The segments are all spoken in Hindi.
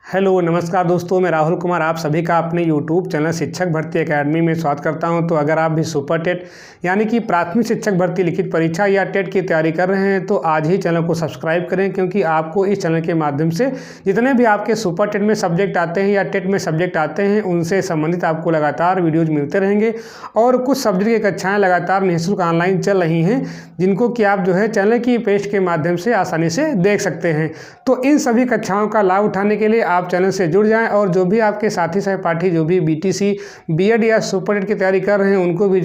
हेलो नमस्कार दोस्तों, मैं राहुल कुमार आप सभी का अपने यूट्यूब चैनल शिक्षक भर्ती एकेडमी में स्वागत करता हूं। तो अगर आप भी सुपर टेट यानी कि प्राथमिक शिक्षक भर्ती लिखित परीक्षा या टेट की तैयारी कर रहे हैं तो आज ही चैनल को सब्सक्राइब करें, क्योंकि आपको इस चैनल के माध्यम से जितने भी आपके सुपर टेट में सब्जेक्ट आते हैं या टेट में सब्जेक्ट आते हैं उनसे संबंधित आपको लगातार वीडियोज़ मिलते रहेंगे। और कुछ सब्जेक्ट की कक्षाएँ लगातार निःशुल्क ऑनलाइन चल रही हैं, जिनको कि आप चैनल की पेज के माध्यम से आसानी से देख सकते हैं। तो इन सभी कक्षाओं का लाभ उठाने के लिए आप चैनल से जुड़ जाएं और जो भी आपके साथी सहपाठी जो भी बीटीसी, बीएड या सुपर टेट की तैयारी कर रहे हैं उनको भी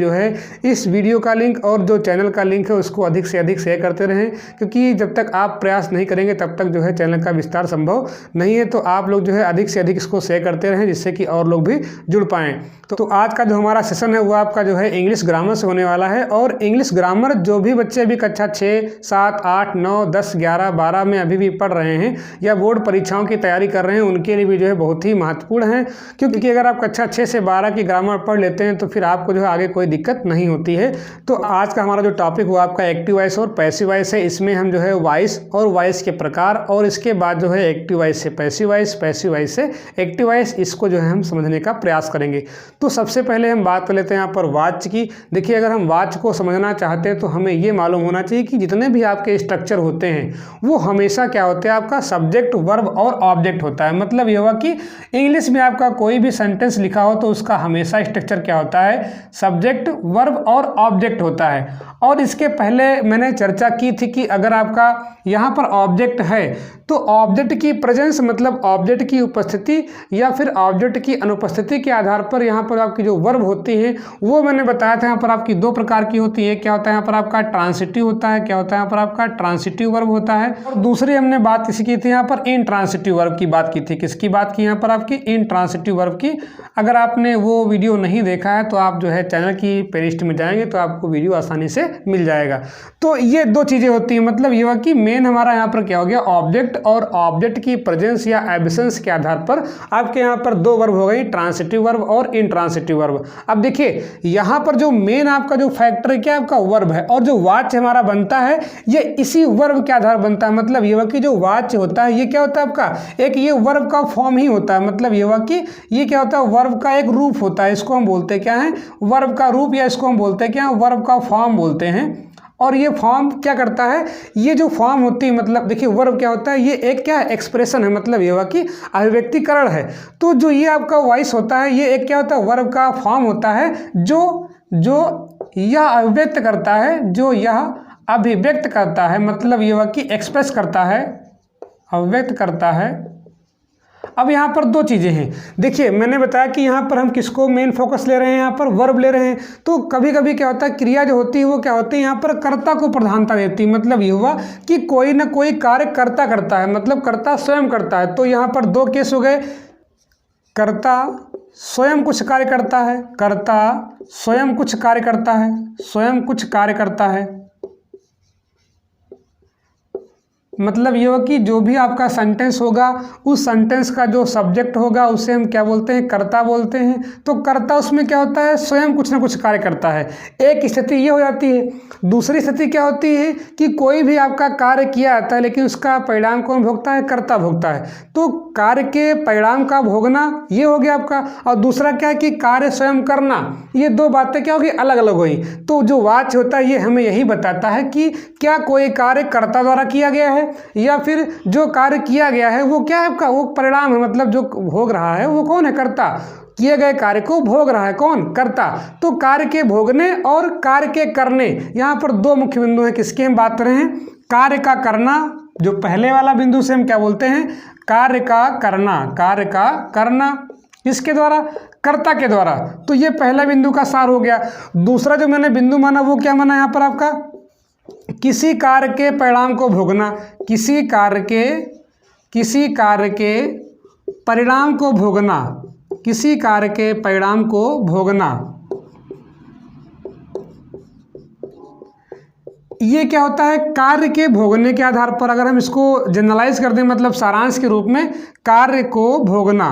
इस वीडियो का लिंक और जो चैनल का लिंक है उसको अधिक से अधिक शेयर करते रहें, क्योंकि जब तक आप प्रयास नहीं करेंगे तब तक चैनल का विस्तार संभव नहीं है। तो आप लोग अधिक से अधिक इसको शेयर करते रहें, जिससे कि और लोग भी जुड़ पाएँ। तो आज का जो हमारा सेशन है वो आपका इंग्लिश ग्रामर से होने वाला है। और इंग्लिश ग्रामर जो भी बच्चे अभी कक्षा 6, 7, 8, 9, 10, 11, 12 में अभी भी पढ़ रहे हैं या बोर्ड परीक्षाओं की तैयारी कर रहे हैं उनके लिए भी बहुत ही महत्वपूर्ण है, क्योंकि अगर आप कक्षा 6 से 12 की ग्रामर पढ़ लेते हैं तो फिर आपको आगे कोई दिक्कत नहीं होती है। तो आज का हमारा जो टॉपिक वो आपका एक्टिव वॉइस और पैसिव वॉइस है। इसमें हम वॉइस और वॉइस के प्रकार और इसके बाद एक्टिव वॉइस से पैसिव वॉइस, पैसिव वॉइस से एक्टिव वॉइस, इसको हम समझने का प्रयास करेंगे। तो सबसे पहले हम बात कर लेते हैं यहाँ पर वाच्य की। देखिए, अगर हम वाच्य को समझना चाहते हैं तो हमें ये मालूम होना चाहिए कि जितने भी आपके स्ट्रक्चर होते हैं वो हमेशा क्या होते हैं, आपका सब्जेक्ट, वर्ब और ऑब्जेक्ट होता है। मतलब ये हुआ कि इंग्लिश में आपका कोई भी सेंटेंस लिखा हो तो उसका हमेशा स्ट्रक्चर क्या होता है, सब्जेक्ट, वर्ब और ऑब्जेक्ट होता है। और इसके पहले मैंने चर्चा की थी कि अगर आपका यहाँ पर ऑब्जेक्ट है तो ऑब्जेक्ट की प्रेजेंस मतलब ऑब्जेक्ट की उपस्थिति या फिर ऑब्जेक्ट की अनुपस्थिति के आधार पर यहाँ पर आपकी जो वर्ब होती है वो मैंने बताया था यहाँ पर आपकी दो प्रकार की होती है। क्या होता है यहाँ पर आपका ट्रांसिटिव होता है, क्या होता है यहाँ पर आपका ट्रांसिटिव वर्ब होता है। और दूसरी हमने बात किसी की थी यहाँ पर इनट्रांसिटिव वर्ब की बात की थी। किसकी बात की यहाँ पर आपकी इनट्रांसिटिव वर्ब की। अगर आपने वो वीडियो नहीं देखा है तो आप चैनल की प्लेलिस्ट में जाएंगे तो आपको वीडियो आसानी से मिल जाएगा। तो ये दो चीज़ें होती हैं। मतलब ये हुआ कि मेन हमारा यहाँ पर क्या हो गया, ऑब्जेक्ट और ऑब्जेक्ट की प्रेजेंस या एब्सेंस के आधार पर आपके यहाँ पर दो वर्ब हो गई, ट्रांसिटिव वर्ब और इनट्रांसिटिव वर्ब। अब देखिए यहाँ पर जो मेन आपका जो फैक्टर है क्या, आपका वर्ब है। और जो वाच्य हमारा बनता है ये इसी वर्ब के आधार बनता है। मतलब ये हुआ कि जो वाच्य होता है ये क्या होता है आपका, एक ये वर्ब का फॉर्म ही होता है। मतलब ये हुआ कि ये क्या होता है, वर्ब का एक रूप होता है। इसको हम बोलते क्या है, वर्ब का रूप, या इसको हम बोलते क्या, वर्ब का फॉर्म बोलते हैं। और ये फॉर्म क्या करता है, ये जो फॉर्म होती है, मतलब देखिए वर्ब क्या होता है, ये एक क्या है, एक्सप्रेशन है। मतलब ये हुआ कि अभिव्यक्तिकरण है। तो जो ये आपका वॉइस होता है ये एक क्या होता है, वर्ब का फॉर्म होता है जो यह अभिव्यक्त करता है, जो यह अभिव्यक्त करता है। मतलब ये हुआ कि एक्सप्रेस करता है, अभिव्यक्त करता है। अब यहाँ पर दो चीज़ें हैं। देखिए मैंने बताया कि यहाँ पर हम किसको मेन फोकस ले रहे हैं, यहाँ पर वर्ब ले रहे हैं। तो कभी कभी क्या होता है, क्रिया जो होती है वो क्या होती है, यहाँ पर कर्ता को प्रधानता देती है। मतलब ये हुआ कि कोई ना कोई कार्य कर्ता करता है, मतलब कर्ता स्वयं करता है। तो यहाँ पर दो केस हो गए, कर्ता स्वयं कुछ कार्य करता है, कर्ता स्वयं कुछ कार्य करता है, स्वयं कुछ कार्य करता है। मतलब ये हो कि जो भी आपका सेंटेंस होगा उस सेंटेंस का जो सब्जेक्ट होगा उसे हम क्या बोलते हैं, कर्ता बोलते हैं। तो कर्ता उसमें क्या होता है, स्वयं कुछ ना कुछ कार्य करता है। एक स्थिति ये हो जाती है। दूसरी स्थिति क्या होती है कि कोई भी आपका कार्य किया जाता है लेकिन उसका परिणाम कौन भोगता है, कर्ता भोगता है। तो कार्य के परिणाम का भोगना ये हो गया आपका। और दूसरा क्या है कि कार्य स्वयं करना। ये दो बातें क्या होगी, अलग अलग हुई। तो जो वाच्य होता है ये हमें यही बताता है कि क्या कोई कार्य कर्ता द्वारा किया गया है या फिर जो कार्य किया गया है वो क्या है आपका, वो परिणाम है। मतलब जो भोग रहा है वो कौन है, कर्ता। किए गए कार्य को भोग रहा है कौन, कर्ता। तो कार्य के भोगने और कार्य के करने, यहाँ पर दो मुख्य बिंदु हैं। किसके हम बात कर रहे हैं, कार्य का करना। जो पहले वाला बिंदु से हम क्या बोलते हैं, कार्य का करना, कार्य का करना इसके द्वारा, कर्ता के द्वारा। तो ये पहला बिंदु का सार हो गया। दूसरा जो मैंने बिंदु माना वो क्या माना यहाँ पर आपका, किसी कार्य के परिणाम को भोगना, किसी कार्य के परिणाम को भोगना, किसी कार्य के परिणाम को भोगना। ये क्या होता है, कार्य के भोगने के आधार पर अगर हम इसको जनरलाइज कर दें, मतलब सारांश के रूप में, कार्य को भोगना।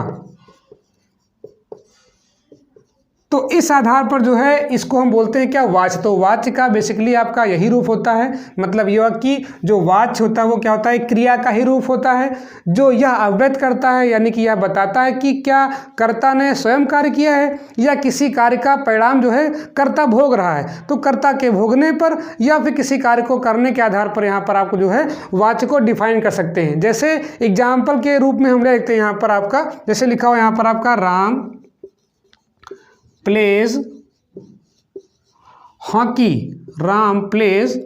तो इस आधार पर जो है इसको हम बोलते हैं क्या, वाच्य। तो वाच्य का बेसिकली आपका यही रूप होता है, मतलब यह कि जो वाच्य होता है वो क्या होता है, क्रिया का ही रूप होता है, जो यह अवगत करता है, यानी कि यह बताता है कि क्या कर्ता ने स्वयं कार्य किया है या किसी कार्य का परिणाम जो है कर्ता भोग रहा है। तो कर्ता के भोगने पर या फिर किसी कार्य को करने के आधार पर यहाँ पर आपको जो है वाच्य को डिफाइन कर सकते हैं। जैसे एग्जाम्पल के रूप में हम देखते हैं यहाँ पर आपका, जैसे लिखा हुआ यहाँ पर आपका Ram pledge hockey, Ram pledge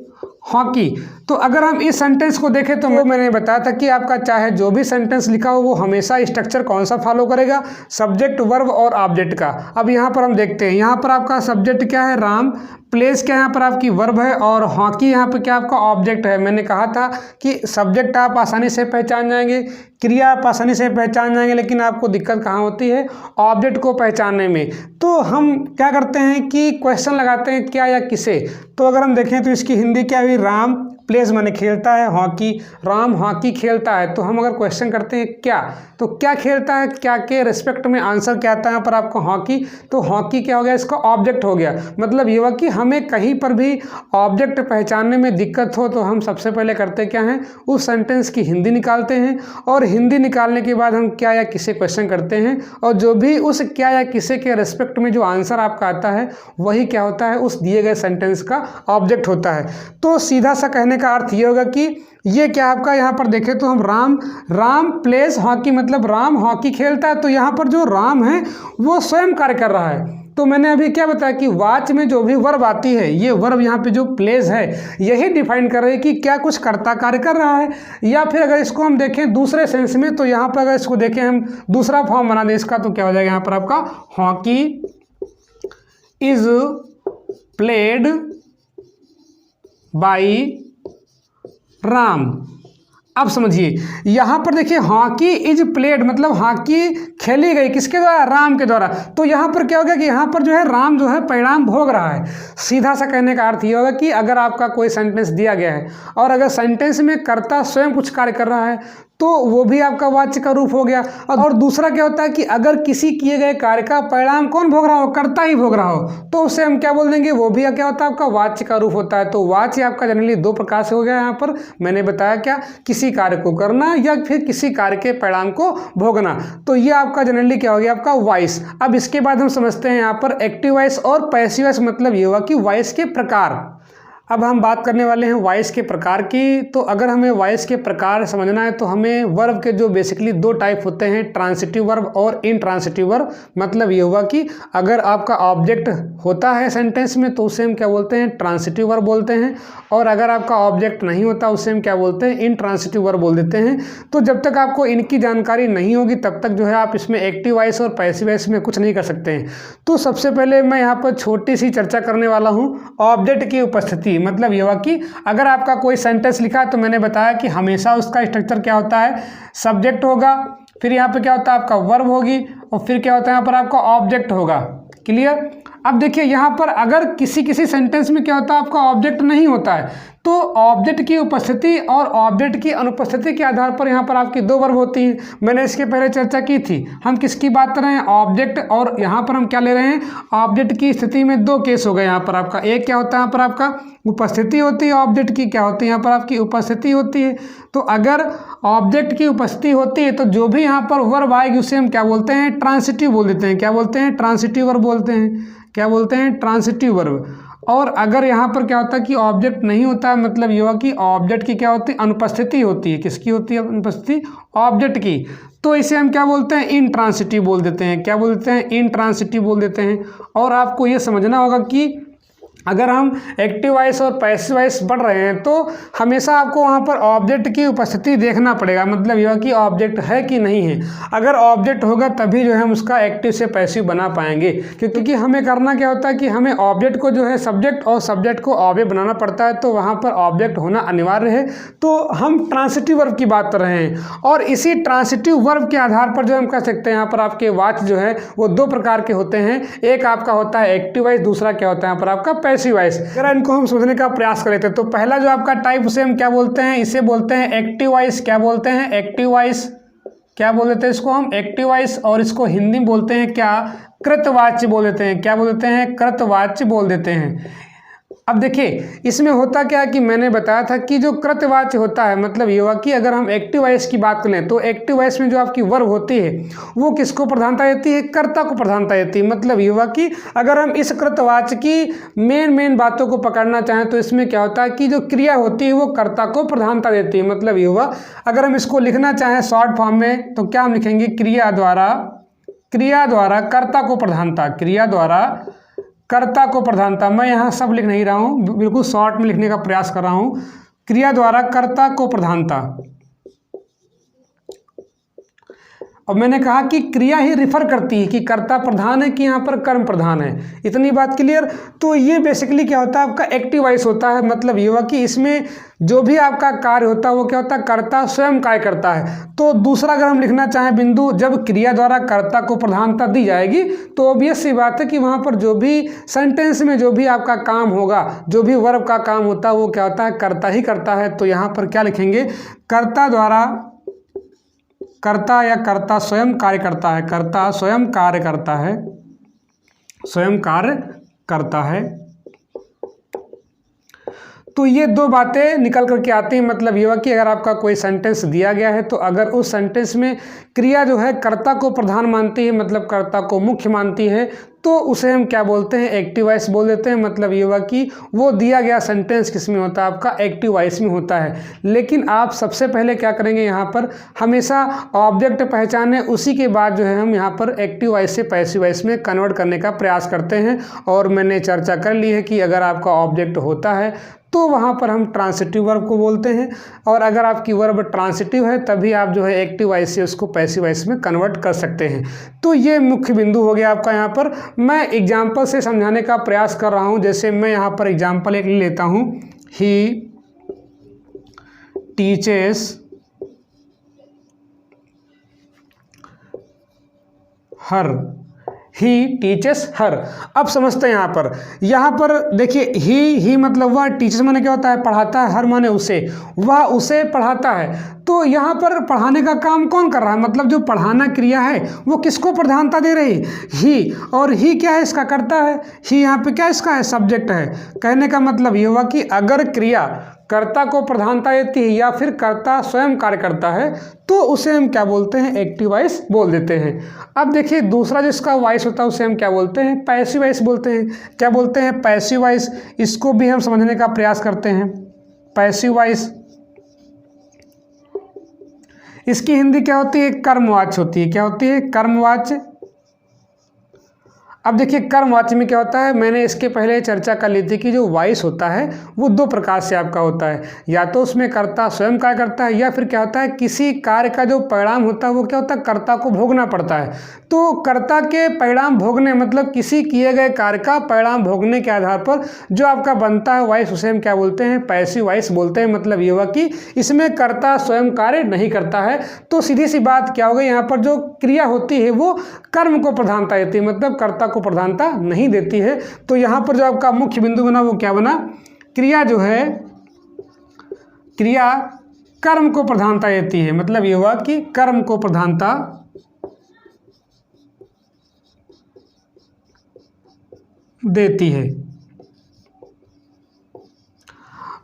hockey. तो अगर हम इस सेंटेंस को देखें तो वो मैंने बताया था कि आपका चाहे जो भी सेंटेंस लिखा हो वो हमेशा स्ट्रक्चर कौन सा फॉलो करेगा, सब्जेक्ट, वर्ब और ऑब्जेक्ट का। अब यहाँ पर हम देखते हैं, यहाँ पर आपका सब्जेक्ट क्या है, राम, प्लेस क्या यहाँ पर आपकी वर्ब है, और हॉकी यहाँ पर क्या आपका ऑब्जेक्ट है। मैंने कहा था कि सब्जेक्ट आप आसानी से पहचान जाएंगे, क्रिया आप आसानी से पहचान जाएंगे, लेकिन आपको दिक्कत कहाँ होती है, ऑब्जेक्ट को पहचानने में। तो हम क्या करते हैं कि क्वेश्चन लगाते हैं क्या या किसे। तो अगर हम देखें तो इसकी हिंदी क्या हुई, राम प्लेस माने खेलता है, हॉकी, राम हॉकी खेलता है। तो हम अगर क्वेश्चन करते हैं क्या, तो क्या खेलता है, क्या के रिस्पेक्ट में आंसर क्या आता है यहाँ पर आपको, हॉकी। तो हॉकी क्या हो गया, इसका ऑब्जेक्ट हो गया। मतलब ये हुआ कि हमें कहीं पर भी ऑब्जेक्ट पहचानने में दिक्कत हो तो हम सबसे पहले करते क्या हैं, उस सेंटेंस की हिंदी निकालते हैं, और हिंदी निकालने के बाद हम क्या या किसे क्वेश्चन करते हैं, और जो भी उस क्या या किसे के रिस्पेक्ट में जो आंसर आपका आता है वही क्या होता है, उस दिए गए सेंटेंस का ऑब्जेक्ट होता है। तो सीधा सा कहने का अर्थ ये होगा कि ये क्या आपका, यहाँ पर देखें तो हम राम प्लेस हॉकी, मतलब राम हॉकी खेलता है। तो यहाँ पर जो राम है वो स्वयं कार्य कर रहा है। तो मैंने अभी क्या बताया कि वाच्य में जो भी वर्ब आती है, ये वर्ब यहाँ पे जो प्लेस है यही डिफाइन कर रही है कि क्या कुछ कर्ता कार्य कर रहा है। या फिर अगर इसको हम देखें दूसरे सेंस में, तो यहाँ पर अगर इसको देखें हम दूसरा फॉर्म बना दें इसका, तो क्या हो जाएगा यहाँ पर आपका, hockey is played by Ram. अब समझिए यहाँ पर देखिए, हॉकी इज प्लेड मतलब हॉकी खेली गई किसके द्वारा, राम के द्वारा। तो यहाँ पर क्या होगा कि यहाँ पर जो है राम जो है परिणाम भोग रहा है। सीधा सा कहने का अर्थ ये होगा कि अगर आपका कोई सेंटेंस दिया गया है और अगर सेंटेंस में कर्ता स्वयं कुछ कार्य कर रहा है तो वो भी आपका वाच्य का रूप हो गया। और दूसरा क्या होता है कि अगर किसी किए गए कार्य का परिणाम कौन भोग रहा हो, कर्ता ही भोग रहा हो, तो उसे हम क्या बोल देंगे, वो भी क्या होता है आपका वाच्य का रूप होता है। तो वाच्य आपका जनरली दो प्रकार से हो गया। यहाँ पर मैंने बताया क्या, किसी कार्य को करना या फिर किसी कार्य के परिणाम को भोगना। तो ये आपका जनरली क्या हो गया, आपका वॉइस। अब इसके बाद हम समझते हैं यहाँ पर एक्टिव वॉइस और पैसिव वॉइस। मतलब ये हुआ कि वॉइस के प्रकार। अब हम बात करने वाले हैं वॉइस के प्रकार की। तो अगर हमें वॉइस के प्रकार समझना है तो हमें वर्ब के जो बेसिकली दो टाइप होते हैं, ट्रांसिटिव वर्ब और इनट्रांसिटिव वर्ब। मतलब ये हुआ कि अगर आपका ऑब्जेक्ट होता है सेंटेंस में तो उसे हम क्या बोलते हैं, ट्रांसिटिव वर्ब बोलते हैं, और अगर आपका ऑब्जेक्ट नहीं होता उसे हम क्या बोलते हैं, इनट्रांसिटिव वर्ब बोल देते हैं। तो जब तक आपको इनकी जानकारी नहीं होगी तब तक जो है आप इसमें एक्टिव वॉइस और पैसिव वॉइस में कुछ नहीं कर सकते हैं। तो सबसे पहले मैं यहाँ पर छोटी सी चर्चा करने वाला हूँ ऑब्जेक्ट की उपस्थिति। मतलब ये हुआ कि अगर आपका कोई सेंटेंस लिखा है तो मैंने बताया कि हमेशा उसका स्ट्रक्चर क्या होता है, सब्जेक्ट होगा, फिर यहाँ पे क्या होता है आपका वर्ब होगी, और फिर क्या होता है यहाँ पर आपका ऑब्जेक्ट होगा। क्लियर। अब देखिए यहाँ पर अगर किसी सेंटेंस में क्या होता है, आपका ऑब्जेक्ट नहीं होता है तो ऑब्जेक्ट की उपस्थिति और ऑब्जेक्ट की अनुपस्थिति के आधार पर यहाँ पर आपकी दो वर्ब होती हैं। मैंने इसके पहले चर्चा की थी। हम किसकी बात कर रहे हैं, ऑब्जेक्ट, और यहाँ पर हम क्या ले रहे हैं, ऑब्जेक्ट की स्थिति में दो केस हो गए यहाँ पर आपका। एक क्या होता है यहाँ पर आपका उपस्थिति होती है, ऑब्जेक्ट की क्या होती है यहाँ पर आपकी उपस्थिति होती है। तो अगर ऑब्जेक्ट की उपस्थिति होती है तो जो भी यहाँ पर वर्ब आएगी उसे हम क्या बोलते हैं, ट्रांसिटिव बोल देते हैं। क्या बोलते हैं, ट्रांसिटिव वर्ब बोलते हैं। क्या बोलते हैं, ट्रांसिटिव वर्ब। और अगर यहाँ पर क्या होता है कि ऑब्जेक्ट नहीं होता है, मतलब ये हुआ कि ऑब्जेक्ट की क्या होती है, अनुपस्थिति होती है। किसकी होती है अनुपस्थिति, ऑब्जेक्ट की। तो इसे हम क्या बोलते हैं, इनट्रांसिटिव बोल देते हैं। क्या बोल देते हैं, इनट्रांसिटिव बोल देते हैं। और आपको ये समझना होगा कि अगर हम एक्टिव वॉइस और पैसिव वॉइस पढ़ रहे हैं तो हमेशा आपको वहाँ पर ऑब्जेक्ट की उपस्थिति देखना पड़ेगा। मतलब यह कि ऑब्जेक्ट है कि नहीं है। अगर ऑब्जेक्ट होगा तभी जो है हम उसका एक्टिव से पैसिव बना पाएंगे, क्योंकि हमें करना क्या होता है कि हमें ऑब्जेक्ट को जो है सब्जेक्ट और सब्जेक्ट को ऑब्जेक्ट बनाना पड़ता है। तो वहाँ पर ऑब्जेक्ट होना अनिवार्य है। तो हम ट्रांसिटिव वर्ब की बात कर रहे हैं और इसी ट्रांसिटिव वर्ब के आधार पर जो हम कह सकते हैं यहाँ पर आपके वाच्य जो है वो दो प्रकार के होते हैं। एक आपका होता है एक्टिव वॉइस, दूसरा क्या होता है यहाँ पर आपका पैसिव वॉइस। अगर इनको हम समझने का प्रयास करें तो पहला जो आपका टाइप उसे हम क्या बोलते हैं, इसे बोलते हैं एक्टिव वॉइस। क्या बोलते हैं, एक्टिव वॉइस। क्या बोल देते हैं इसको हम? Active voice. और इसको हिंदी में बोलते हैं क्या? कृतवाच्य बोल देते हैं। क्या बोल देते हैं? कृतवाच्य बोल देते हैं। अब देखिए इसमें होता क्या है कि मैंने बताया था कि जो कृतवाच्य होता है मतलब ये हुआ कि अगर हम एक्टिव वॉइस की बात करें तो एक्टिव वॉइस में जो आपकी वर्ब होती है वो किसको प्रधानता देती है? कर्ता को प्रधानता देती है। मतलब ये हुआ कि अगर हम इस कृतवाच्य की मेन बातों को पकड़ना चाहें तो इसमें क्या होता है कि जो क्रिया होती है वो कर्ता को प्रधानता देती है। मतलब ये हुआ अगर हम इसको लिखना चाहें शॉर्ट फॉर्म में तो क्या हम लिखेंगे? क्रिया द्वारा कर्ता को प्रधानता, क्रिया द्वारा कर्ता को प्रधानता। मैं यहाँ सब लिख नहीं रहा हूँ, बिल्कुल शॉर्ट में लिखने का प्रयास कर रहा हूँ। क्रिया द्वारा कर्ता को प्रधानता। और मैंने कहा कि क्रिया ही रिफर करती है कि कर्ता प्रधान है कि यहाँ पर कर्म प्रधान है। इतनी बात क्लियर? तो ये बेसिकली क्या होता है? आपका एक्टिव वॉइस होता है। मतलब ये हुआ कि इसमें जो भी आपका कार्य होता है वो क्या होता है? कर्ता स्वयं कार्य करता है। तो दूसरा अगर हम लिखना चाहें बिंदु, जब क्रिया द्वारा कर्ता को प्रधानता दी जाएगी तो ऑब्वियस सी बात है कि वहाँ पर जो भी सेंटेंस में जो भी आपका काम होगा, जो भी वर्ब का काम होता है वो क्या होता है? कर्ता ही करता है। तो यहाँ पर क्या लिखेंगे? कर्ता द्वारा, कर्ता या कर्ता स्वयं कार्य करता है, कर्ता स्वयं कार्य करता है, स्वयं कार्य करता है। तो ये दो बातें निकल करके आती हैं। मतलब ये हुआ कि अगर आपका कोई सेंटेंस दिया गया है तो अगर उस सेंटेंस में क्रिया जो है कर्ता को प्रधान मानती है, मतलब कर्ता को मुख्य मानती है, तो उसे हम क्या बोलते हैं? एक्टिव वॉइस बोल देते हैं। मतलब ये हुआ कि वो दिया गया सेंटेंस किस में होता है? आपका एक्टिव वॉइस में होता है। लेकिन आप सबसे पहले क्या करेंगे? यहाँ पर हमेशा ऑब्जेक्ट पहचाने, उसी के बाद जो है हम यहाँ पर एक्टिव वॉइस से पैसिव वॉइस में कन्वर्ट करने का प्रयास करते हैं। और मैंने चर्चा कर ली है कि अगर आपका ऑब्जेक्ट होता है तो वहाँ पर हम ट्रांसिटिव वर्ब को बोलते हैं, और अगर आपकी वर्ब ट्रांसिटिव है तभी आप जो है एक्टिव वॉइस से उसको पैसिव वॉइस में कन्वर्ट कर सकते हैं। तो ये मुख्य बिंदु हो गया आपका। यहाँ पर मैं एग्जाम्पल से समझाने का प्रयास कर रहा हूँ। जैसे मैं यहाँ पर एग्जाम्पल एक ले लेता हूँ, he teaches her, he teaches हर। अब समझते हैं यहाँ पर देखिए ही मतलब वह, टीचर्स माने क्या होता है? पढ़ाता है, हर माने उसे, वह उसे पढ़ाता है। तो यहाँ पर पढ़ाने का काम कौन कर रहा है? मतलब जो पढ़ाना क्रिया है वो किसको प्रधानता दे रही? ही। और ही क्या है? इसका कर्ता है। ही यहाँ पे क्या इसका है? सब्जेक्ट है। कहने का मतलब ये हुआ कि अगर क्रिया कर्ता को प्रधानता देती है या फिर कर्ता स्वयं कार्य करता है तो उसे हम क्या बोलते हैं? एक्टिव वॉइस बोल देते हैं। अब देखिए दूसरा जिसका वॉइस होता है उसे हम क्या बोलते हैं? पैसिव वॉइस बोलते हैं। क्या बोलते हैं? Passive voice. इसको भी हम समझने का प्रयास करते हैं। पैसिव वॉइस, इसकी हिंदी क्या होती है? कर्मवाच्य होती है। क्या होती है? कर्मवाच्य। अब देखिए कर्मवाच्य में क्या होता है? मैंने इसके पहले चर्चा कर ली थी कि जो वॉइस होता है वो दो प्रकार से आपका होता है, या तो उसमें कर्ता स्वयं कार्य करता है या फिर क्या होता है किसी कार्य का जो परिणाम होता है वो क्या होता है? कर्ता को भोगना पड़ता है। तो कर्ता के परिणाम भोगने, मतलब किसी किए गए कार्य का परिणाम भोगने के आधार पर जो आपका बनता है वॉइस, उसे हम क्या बोलते हैं? पैसिव वॉइस बोलते हैं। मतलब ये हुआ कि इसमें कर्ता स्वयं कार्य नहीं करता है। तो सीधी सी बात क्या हो गई? यहाँ पर जो क्रिया होती है वो कर्म को प्रधानता देती है, मतलब कर्ता को प्रधानता नहीं देती है। तो यहाँ पर जो आपका मुख्य बिंदु बना वो क्या बना? क्रिया जो है, क्रिया कर्म को प्रधानता देती है। मतलब ये हुआ कि कर्म को प्रधानता देती है।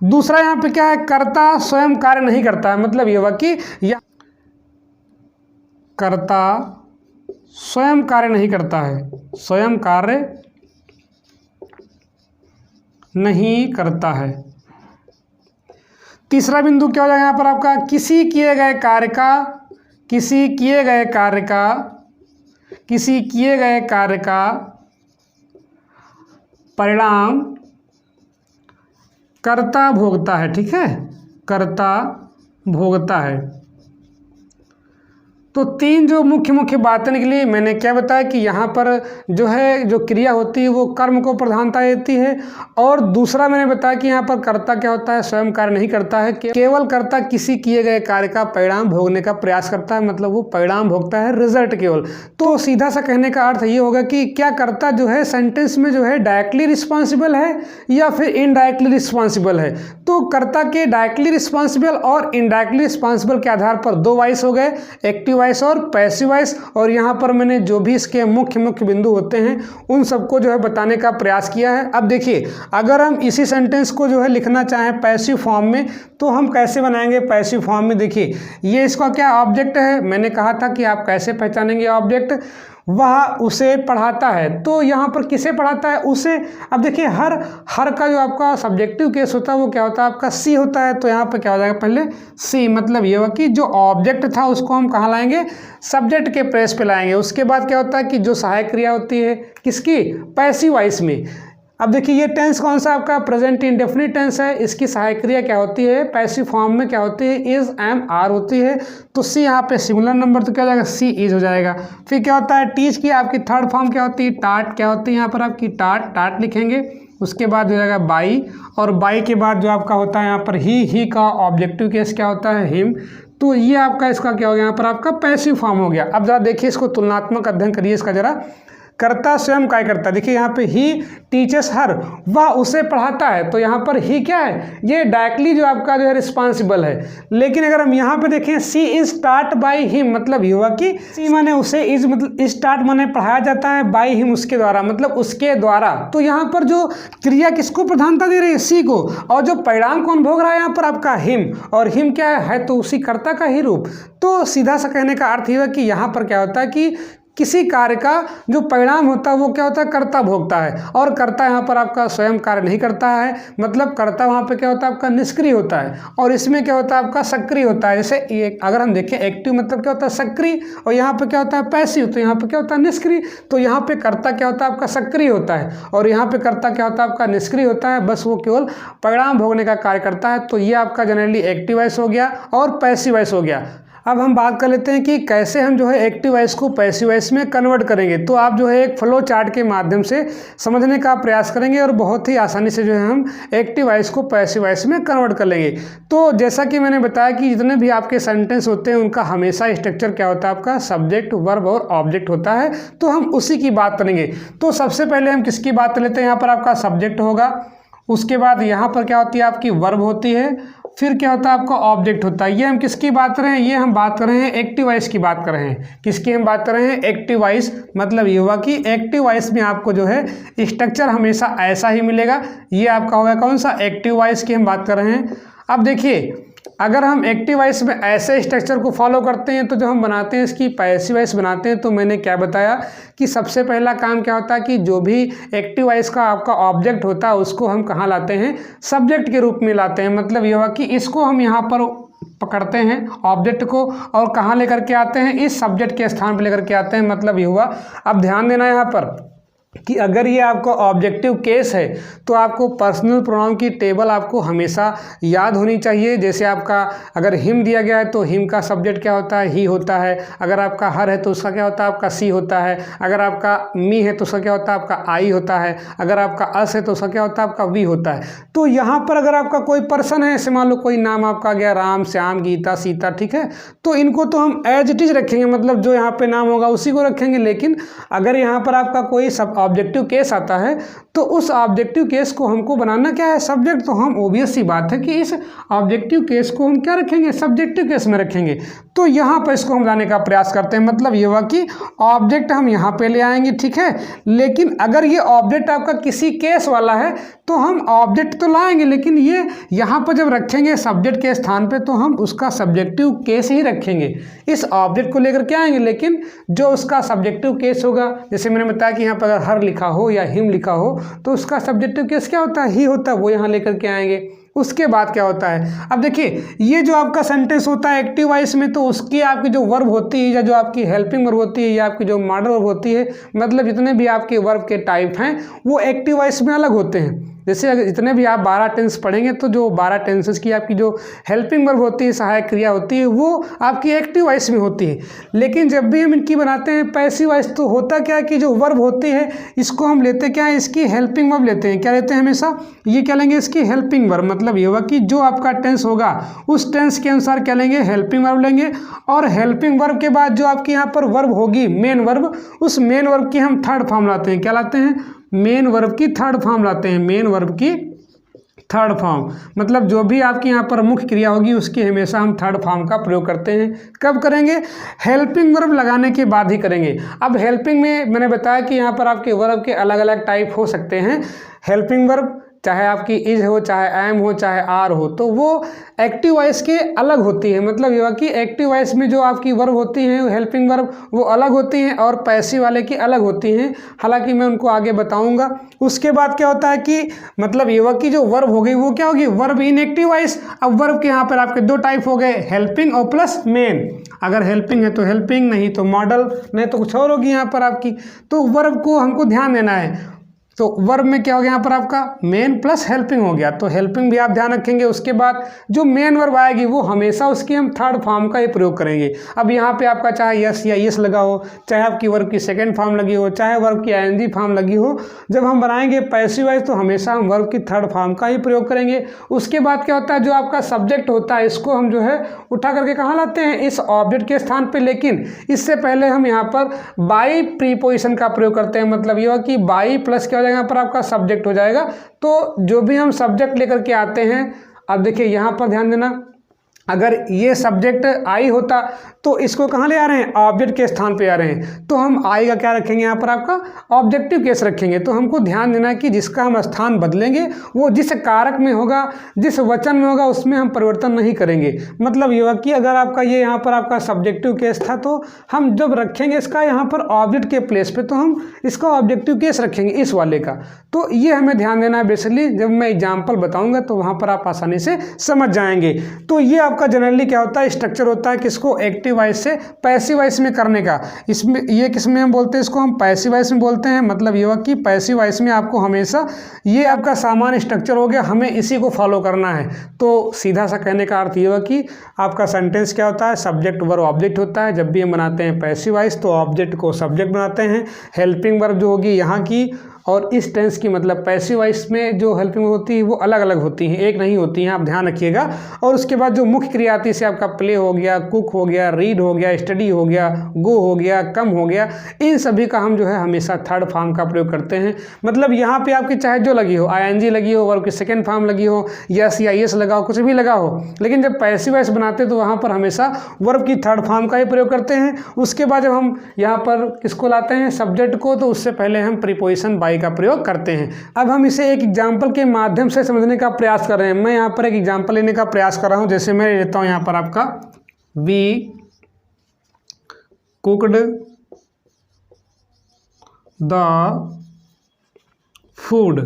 दूसरा यहाँ पे क्या है? कर्ता स्वयं कार्य नहीं करता है। मतलब ये हुआ कि कर्ता स्वयं कार्य नहीं करता है, स्वयं कार्य नहीं करता है। तीसरा बिंदु क्या हो जाएगा यहाँ पर आपका? किसी किए गए कार्य का परिणाम कर्ता भोगता है। ठीक है, कर्ता भोगता है। तो तीन जो मुख्य बातें निकली, मैंने क्या बताया कि यहाँ पर जो है जो क्रिया होती है वो कर्म को प्रधानता देती है, और दूसरा मैंने बताया कि यहाँ पर कर्ता क्या होता है? स्वयं कार्य नहीं करता है, केवल कर्ता किसी किए गए कार्य का परिणाम भोगने का प्रयास करता है, मतलब वो परिणाम भोगता है, रिजल्ट केवल। तो सीधा सा कहने का अर्थ ये होगा कि क्या कर्ता जो है सेंटेंस में जो है डायरेक्टली रिस्पॉन्सिबल है या फिर इनडायरेक्टली रिस्पॉन्सिबल है। तो कर्ता के डायरेक्टली रिस्पॉन्सिबल और इनडायरेक्टली रिस्पॉन्सिबल के आधार पर दो वॉइस हो गए, एक्टिव वॉइस और पैसिव वॉइस, और यहाँ पर मैंने जो भी इसके मुख्य बिंदु होते हैं उन सबको जो है बताने का प्रयास किया है। अब देखिए, अगर हम इसी सेंटेंस को जो है लिखना चाहें पैसिव फॉर्म में तो हम कैसे बनाएंगे पैसिव फॉर्म में। देखिए, ये इसका क्या ऑब्जेक्ट है, मैंने कहा था कि आप कैसे पहचानेंगे ऑब्जेक्ट, वह उसे पढ़ाता है, तो यहाँ पर किसे पढ़ाता है, उसे। अब देखिए, हर का जो आपका सब्जेक्टिव केस होता है वो क्या होता है, आपका सी होता है, तो यहाँ पर क्या हो जाएगा पहले सी, मतलब ये हुआ कि जो ऑब्जेक्ट था उसको हम कहाँ लाएंगे, सब्जेक्ट के प्लेस पे लाएंगे। उसके बाद क्या होता है कि जो सहायक क्रिया होती है किसकी, पैसिव वॉइस में। अब देखिए, ये टेंस कौन सा आपका प्रेजेंट इंडेफिनिट टेंस है, इसकी सहायक क्रिया क्या होती है, पैसिव फॉर्म में क्या होती है, इज, एम, आर होती है। तो सी यहाँ पे सिंगुलर नंबर, तो क्या हो जाएगा, सी इज हो जाएगा। फिर क्या होता है, टीच की आपकी थर्ड फॉर्म क्या होती है, टाट, क्या होती है यहाँ पर आपकी टाट लिखेंगे। उसके बाद हो जाएगा बाई, और बाई के बाद जो आपका होता है यहाँ पर ही का ऑब्जेक्टिव केस क्या होता है, हिम। तो ये आपका इसका क्या हो गया, यहाँ पर आपका पैसिव फॉर्म हो गया। अब जरा देखिए, इसको तुलनात्मक अध्ययन करिए इसका जरा। कर्ता स्वयं काय करता है, देखिए यहाँ पे ही टीचर्स हर, वह उसे पढ़ाता है, तो यहाँ पर ही क्या है, ये डायरेक्टली जो आपका जो है रिस्पॉन्सिबल है। लेकिन अगर हम यहाँ पे देखें, सी इज टाट बाई हिम, मतलब ये हुआ कि सी माने उसे, इज मतलब स्टार्ट माने पढ़ाया जाता है, बाई हिम उसके द्वारा, मतलब उसके द्वारा। तो यहाँ पर जो क्रिया किसको प्रधानता दे रही है, सी को, और जो परिणाम कौन भोग रहा है यहाँ पर आपका हिम, और हिम क्या है तो उसी कर्ता का ही रूप। तो सीधा सा कहने का अर्थ ये है कि यहाँ पर क्या होता है कि किसी कार्य का जो परिणाम होता है वो क्या होता है, कर्ता भोगता है, और कर्ता यहाँ पर आपका स्वयं कार्य नहीं करता है, मतलब कर्ता वहाँ पे क्या होता है आपका निष्क्रिय होता है, और इसमें क्या होता है आपका सक्रिय होता है। जैसे ये अगर हम देखें, एक्टिव मतलब क्या होता है सक्रिय, और यहाँ पे क्या होता है पैसिव, तो यहाँ पे क्या होता है निष्क्रिय। तो यहाँ पे कर्ता क्या होता है आपका सक्रिय होता है, और यहाँ पे कर्ता क्या होता है आपका निष्क्रिय होता है, बस वो केवल परिणाम भोगने का कार्य करता है। तो ये आपका जनरली एक्टिव वॉइस हो गया और पैसिव वॉइस हो गया। अब हम बात कर लेते हैं कि कैसे हम जो है एक्टिव वॉइस को पैसिव वॉइस में कन्वर्ट करेंगे। तो आप जो है एक फ्लो चार्ट के माध्यम से समझने का प्रयास करेंगे, और बहुत ही आसानी से जो है हम एक्टिव वॉइस को पैसिव वॉइस में कन्वर्ट कर लेंगे। तो जैसा कि मैंने बताया कि जितने भी आपके सेंटेंस होते हैं उनका हमेशा स्ट्रक्चर क्या होता है, आपका सब्जेक्ट, वर्ब और ऑब्जेक्ट होता है। तो हम उसी की बात करेंगे। तो सबसे पहले हम किसकी बात कर लेते हैं, यहाँ पर आपका सब्जेक्ट होगा, उसके बाद यहाँ पर क्या होती है आपकी वर्ब होती है, फिर क्या होता है आपका ऑब्जेक्ट होता है। ये हम किसकी बात कर रहे हैं, ये हम बात कर रहे हैं एक्टिव वॉइस की बात कर रहे हैं। किसकी हम बात कर रहे हैं, एक्टिव वॉइस। मतलब ये हुआ कि एक्टिव वॉइस में आपको जो है स्ट्रक्चर हमेशा ऐसा ही मिलेगा। ये आपका होगा कौन सा, एक्टिव वॉइस की हम बात कर रहे हैं। अब देखिए, अगर हम एक्टिव वॉइस में ऐसे स्ट्रक्चर को फॉलो करते हैं तो जो हम बनाते हैं इसकी पैसिव वॉइस बनाते हैं। तो मैंने क्या बताया कि सबसे पहला काम क्या होता है कि जो भी एक्टिव वॉइस का आपका ऑब्जेक्ट होता है उसको हम कहाँ लाते हैं, सब्जेक्ट के रूप में लाते हैं। मतलब ये हुआ कि इसको हम यहाँ पर पकड़ते हैं ऑब्जेक्ट को, और कहाँ लेकर के आते हैं, इस सब्जेक्ट के स्थान पर लेकर के आते हैं। मतलब ये हुआ। अब ध्यान देना यहाँ पर कि अगर ये आपका ऑब्जेक्टिव केस है तो आपको पर्सनल प्रोनाउन की टेबल आपको हमेशा याद होनी चाहिए। जैसे आपका अगर हिम दिया गया है तो हिम का सब्जेक्ट क्या होता है, ही होता है। अगर आपका हर है तो उसका क्या होता है, आपका सी होता है। अगर आपका मी है तो उसका क्या होता है, आपका आई होता है। अगर आपका अस है तो उसका क्या होता है, आपका वी होता है। तो यहाँ पर अगर आपका कोई पर्सन है, जैसे मान लो कोई नाम आपका गया राम, श्याम, गीता, सीता, ठीक है, तो इनको तो हम एज इट इज रखेंगे, मतलब जो यहाँ पे नाम होगा उसी को रखेंगे। लेकिन अगर यहाँ पर आपका कोई सब ऑब्जेक्टिव केस आता है तो उस ऑब्जेक्टिव केस को हमको बनाना क्या है, सब्जेक्ट। तो हम ऑब्वियस सी बात है कि इस ऑब्जेक्टिव केस को हम क्या रखेंगे, सब्जेक्टिव केस में रखेंगे। तो यहाँ पर इसको हम लाने का प्रयास करते हैं। मतलब ये हुआ कि ऑब्जेक्ट हम यहाँ पे ले आएंगे, ठीक है। लेकिन अगर ये ऑब्जेक्ट आपका किसी केस वाला है तो हम ऑब्जेक्ट तो लाएंगे, लेकिन ये यहाँ पर जब रखेंगे सब्जेक्ट के स्थान पे तो हम उसका सब्जेक्टिव केस ही रखेंगे। इस ऑब्जेक्ट को लेकर के आएंगे, लेकिन जो उसका सब्जेक्टिव केस होगा, जैसे मैंने बताया कि यहाँ पर अगर हर लिखा हो या हिम लिखा हो तो उसका सब्जेक्टिव केस क्या होता है, ही होता है, वो यहाँ लेकर के आएंगे। उसके बाद क्या होता है, अब देखिए ये जो आपका सेंटेंस होता है एक्टिव वॉइस में, तो उसकी आपकी जो वर्ब होती है या जो आपकी हेल्पिंग वर्ब होती है या आपकी जो मॉडल वर्ब होती है, मतलब जितने भी आपके वर्ब के टाइप हैं वो एक्टिव वॉइस में अलग होते हैं। जैसे अगर जितने भी आप 12 टेंस पढ़ेंगे तो जो 12 टेंसेस की आपकी जो हेल्पिंग वर्ब होती है, सहायक क्रिया होती है, वो आपकी एक्टिव वॉइस में होती है। लेकिन जब भी हम इनकी बनाते हैं पैसिव वॉइस तो होता क्या है कि जो वर्ब होती है इसको हम लेते क्या है, इसकी हेल्पिंग वर्ब लेते हैं। क्या लेते हैं हमेशा, ये क्या लेंगे, इसकी हेल्पिंग वर्ब। मतलब ये होगा कि जो आपका टेंस होगा उस टेंस के अनुसार क्या लेंगे, हेल्पिंग वर्ब लेंगे। और हेल्पिंग वर्ब के बाद जो आपकी यहाँ पर वर्ब होगी मेन वर्ब, उस मेन वर्ब की हम थर्ड फॉर्म लाते हैं। क्या लाते हैं, मेन वर्ब की थर्ड फॉर्म लाते हैं। मेन वर्ब की थर्ड फॉर्म, मतलब जो भी आपकी यहाँ पर मुख्य क्रिया होगी उसकी हमेशा हम थर्ड फॉर्म का प्रयोग करते हैं। कब करेंगे? हेल्पिंग वर्ब लगाने के बाद ही करेंगे। अब हेल्पिंग में मैंने बताया कि यहाँ पर आपके वर्ब के अलग अलग टाइप हो सकते हैं। हेल्पिंग वर्ब चाहे आपकी इज हो, चाहे एम हो, चाहे आर हो, तो वो एक्टिव वॉइस के अलग होती है। मतलब ये कि एक्टिव वॉइस में जो आपकी वर्ब होती हैं हेल्पिंग वर्ब वो अलग होती हैं और पैसिव वाले की अलग होती हैं। हालांकि मैं उनको आगे बताऊंगा। उसके बाद क्या होता है कि मतलब ये कि जो वर्ब हो गई वो क्या होगी? Verb in active voice. अब वर्ब के यहाँ पर आपके दो टाइप हो गए, हेल्पिंग और प्लस मेन। अगर हेल्पिंग है तो हेल्पिंग, नहीं तो मॉडल, नहीं तो कुछ और होगी यहाँ पर आपकी। तो वर्ब को हमको ध्यान देना है। तो वर्ब में क्या हो गया यहाँ पर आपका? मेन प्लस हेल्पिंग हो गया। तो हेल्पिंग भी आप ध्यान रखेंगे। उसके बाद जो मेन वर्ब आएगी वो हमेशा उसकी हम थर्ड फॉर्म का ही प्रयोग करेंगे। अब यहाँ पे आपका चाहे यस या यस लगा हो, चाहे आपकी वर्ब की सेकंड फॉर्म लगी हो, चाहे वर्ब की आईएनजी फॉर्म लगी हो, जब हम बनाएंगे पैसिव वॉइस तो हमेशा हम वर्ब की थर्ड फॉर्म का ही प्रयोग करेंगे। उसके बाद क्या होता है? जो आपका सब्जेक्ट होता है इसको हम जो है उठा करके कहाँ लाते हैं? इस ऑब्जेक्ट के स्थान पर। लेकिन इससे पहले हम यहाँ पर बाई प्रीपोजिशन का प्रयोग करते हैं। मतलब यह कि बाई प्लस क्या यहाँ पर आपका सब्जेक्ट हो जाएगा। तो जो भी हम सब्जेक्ट लेकर के आते हैं, अब देखिए यहाँ पर ध्यान देना, अगर ये सब्जेक्ट आई होता तो इसको कहाँ ले आ रहे हैं? ऑब्जेक्ट के स्थान पे आ रहे हैं। तो हम आई का क्या रखेंगे यहाँ पर? आपका ऑब्जेक्टिव केस रखेंगे। तो हमको ध्यान देना है कि जिसका हम स्थान बदलेंगे वो जिस कारक में होगा, जिस वचन में होगा, उसमें हम परिवर्तन नहीं करेंगे। मतलब ये कि अगर आपका ये यहाँ पर आपका सब्जेक्टिव केस था तो हम जब रखेंगे इसका यहाँ पर ऑब्जेक्ट के प्लेस पे तो हम इसका ऑब्जेक्टिव केस रखेंगे इस वाले का। तो ये हमें ध्यान देना है। बेसिकली जब मैं एग्जाम्पल बताऊँगा तो वहाँ पर आप आसानी से समझ जाएंगे। तो ये आपका जनरली क्या होता है? स्ट्रक्चर होता है किसको? एक्टिव वॉइस से पैसिव वॉइस में करने का। इसमें ये किसमें हम बोलते हैं? इसको हम पैसिव वॉइस में बोलते हैं। मतलब ये कि पैसिव वॉइस में आपको हमेशा ये आपका सामान्य स्ट्रक्चर हो गया, हमें इसी को फॉलो करना है। तो सीधा सा कहने का अर्थ ये कि आपका सेंटेंस क्या होता है? सब्जेक्ट वर्ब ऑब्जेक्ट होता है। जब भी हम बनाते हैं पैसिव वॉइस तो ऑब्जेक्ट को सब्जेक्ट बनाते हैं। हेल्पिंग वर्ब जो होगी यहाँ की और इस टेंस की, मतलब पैसिव वॉइस में जो हेल्पिंग होती है वो अलग अलग होती हैं, एक नहीं होती हैं, आप ध्यान रखिएगा। और उसके बाद जो मुख्य क्रिया आती है से आपका प्ले हो गया, कुक हो गया, रीड हो गया, स्टडी हो गया, गो हो गया, कम हो गया, इन सभी का हम जो है हमेशा थर्ड फॉर्म का प्रयोग करते हैं। मतलब यहाँ पे आपकी चाहे जो लगी हो, आईएनजी लगी हो, वर्ब की सेकेंड फॉर्म लगी हो, यस या यस लगा हो, कुछ भी लगा हो, लेकिन जब पैसिव वॉइस बनाते हैं तो वहाँ पर हमेशा वर्ब की थर्ड फॉर्म का ही प्रयोग करते हैं। उसके बाद जब हम यहाँ पर किसको लाते हैं? सब्जेक्ट को, तो उससे पहले हम प्रीपोजिशन बाई का प्रयोग करते हैं। अब हम इसे एक एग्जाम्पल के माध्यम से समझने का प्रयास कर रहे हैं। मैं यहाँ पर एक एग्जाम्पल लेने का प्रयास कर रहा हूँ। जैसे मैं लेता हूँ यहाँ पर आपका वी कुकड द फूड।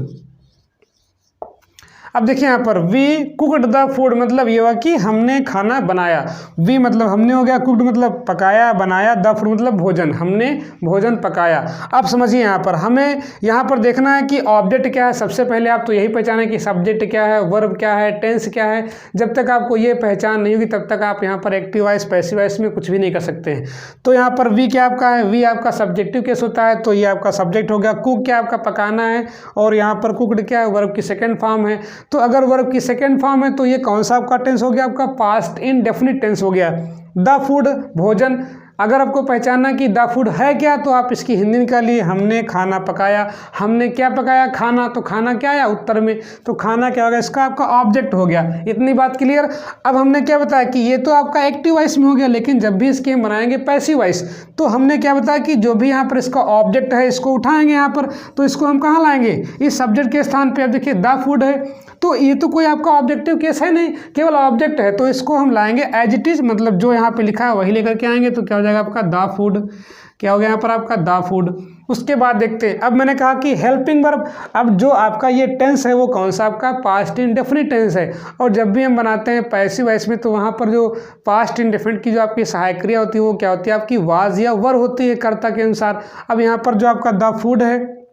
अब देखिए यहाँ पर वी कुकड द फूड, मतलब ये हुआ कि हमने खाना बनाया। वी मतलब हमने हो गया, कुकड मतलब पकाया, बनाया, द फूड मतलब भोजन, हमने भोजन पकाया। अब समझिए यहाँ पर हमें यहाँ पर देखना है कि ऑब्जेक्ट क्या है। सबसे पहले आप तो यही पहचाने कि सब्जेक्ट क्या है, वर्ब क्या है, टेंस क्या है। जब तक आपको ये पहचान नहीं होगी तब तक आप यहाँ पर एक्टिव वॉइस पैसिव वॉइस में कुछ भी नहीं कर सकते हैं। तो यहाँ पर वी क्या आपका है? वी आपका सब्जेक्टिव केस होता है, तो ये आपका सब्जेक्ट हो गया। कुक क्या आपका पकाना है, और यहाँ पर कुकड क्या है? वर्ब की सेकेंड फॉर्म है। तो अगर वर्ब की सेकेंड फॉर्म है तो ये कौन सा आपका टेंस हो गया? आपका पास्ट इंडेफिनिट टेंस हो गया। द फूड भोजन, अगर आपको पहचानना कि द फूड है क्या तो आप इसकी हिंदी निकालिए, हमने खाना पकाया। हमने क्या पकाया? खाना। तो खाना क्या आया उत्तर में? तो खाना क्या होगा? इसका आपका ऑब्जेक्ट हो गया। इतनी बात क्लियर। अब हमने क्या बताया कि ये तो आपका एक्टिव वॉइस में हो गया, लेकिन जब भी इसके हम बनाएंगे पैसिव वॉइस तो हमने क्या बताया कि जो भी यहाँ पर इसका ऑब्जेक्ट है इसको उठाएंगे यहाँ पर, तो इसको हम कहाँ लाएंगे? इस सब्जेक्ट के स्थान पर। अब देखिए द फूड है तो ये तो कोई आपका ऑब्जेक्टिव केस है नहीं, केवल ऑब्जेक्ट है, तो इसको हम लाएंगे एज इट इज, मतलब जो यहाँ पे लिखा है वही लेकर के आएंगे। तो क्या हो जाएगा आपका? The food. क्या हो गया यहाँ पर आपका? The food. उसके बाद देखते हैं, अब मैंने कहा कि हेल्पिंग वर्ब, अब जो आपका ये टेंस है वो कौन सा आपका? पास्ट इंडेफिनिट टेंस है। और जब भी हम बनाते हैं पैसिव वॉइस में तो वहाँ पर जो पास्ट इंडेफिनिट की जो आपकी सहायक क्रिया होती है वो क्या होती है? आपकी वाज या वर होती है कर्ता के अनुसार। अब यहाँ पर जो आपका द फूड है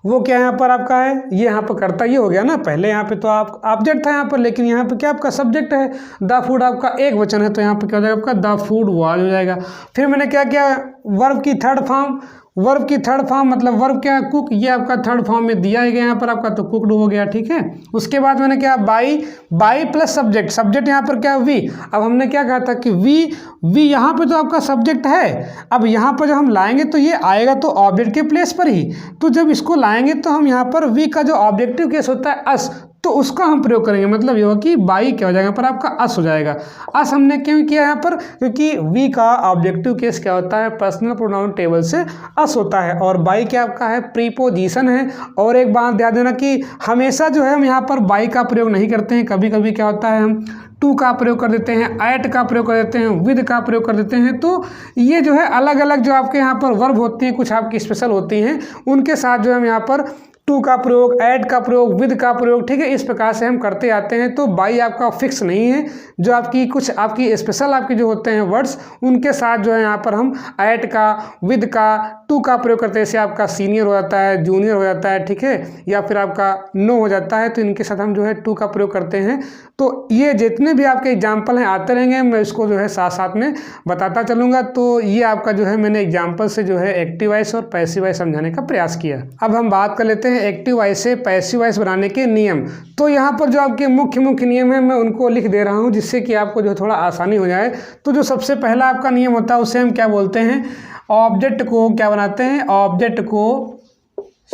वो क्या यहाँ पर आपका है? ये यहाँ पर कर्ता ये हो गया ना। पहले यहाँ पे तो आप ऑब्जेक्ट था यहाँ पर, लेकिन यहाँ पे क्या आपका सब्जेक्ट है। द फूड आपका एक वचन है तो यहाँ पे क्या हो जाएगा आपका? द फूड वाज हो जाएगा। फिर मैंने क्या किया? वर्ब की थर्ड फॉर्म, वर्ब की थर्ड फॉर्म मतलब वर्ब क्या है? कुक। ये आपका थर्ड फॉर्म में दिया ही गया यहाँ पर आपका, तो कुकड हो गया। ठीक है। उसके बाद मैंने क्या? By, by plus subject. Subject यहाँ पर क्या? वी। अब हमने क्या कहा था कि वी यहाँ पे तो आपका सब्जेक्ट है। अब यहाँ पर जब हम लाएंगे तो ये आएगा तो ऑब्जेक्ट के प्लेस पर ही। तो जब इसको लाएंगे तो हम यहाँ पर वी का जो ऑब्जेक्टिव केस होता है अस, तो उसका हम प्रयोग करेंगे। मतलब ये होगा कि बाई क्या हो जाएगा, यहाँ पर आपका अस हो जाएगा। अस हमने क्यों किया यहाँ पर, क्योंकि वी का ऑब्जेक्टिव केस क्या होता है, पर्सनल प्रोनाउन टेबल से अस होता है, और बाई क्या आपका है, प्रीपोजिशन है। और एक बात ध्यान देना कि हमेशा जो है हम यहाँ पर बाई का प्रयोग नहीं करते हैं, कभी कभी क्या होता है हम टू का प्रयोग कर देते हैं, एट का प्रयोग कर देते हैं, विद का प्रयोग कर देते हैं। तो ये जो है अलग अलग जो आपके यहाँ पर वर्ब होती हैं, कुछ आपकी स्पेशल होती हैं, उनके साथ जो हम यहाँ पर टू का प्रयोग, ऐड का प्रयोग, विद का प्रयोग, ठीक है, इस प्रकार से हम करते आते हैं। तो बाई आपका फिक्स नहीं है, जो आपकी कुछ आपकी स्पेशल आपके जो होते हैं वर्ड्स, उनके साथ जो है यहाँ पर हम ऐड का, विद का, टू का प्रयोग करते हैं। जैसे आपका सीनियर हो जाता है, जूनियर हो जाता है, ठीक है, या फिर आपका नो हो जाता है, तो इनके साथ हम जो है टू का प्रयोग करते हैं। तो ये जितने भी आपके एग्जाम्पल हैं आते रहेंगे, मैं इसको जो है साथ साथ में बताता चलूँगा। तो ये आपका जो है मैंने एग्जाम्पल से जो है एक्टिव वॉइस और पैसिव वॉइस समझाने का प्रयास किया। अब हम बात कर लेते हैं एक्टिव वॉइस से पैसिव वॉइस बनाने के नियम। तो यहाँ पर जो आपके मुख्य नियम है मैं उनको लिख दे रहा हूँ, जिससे कि आपको जो थोड़ा आसानी हो जाए। तो जो सबसे पहला आपका नियम होता है उसे हम क्या बोलते हैं, ऑब्जेक्ट को क्या बनाते हैं, ऑब्जेक्ट को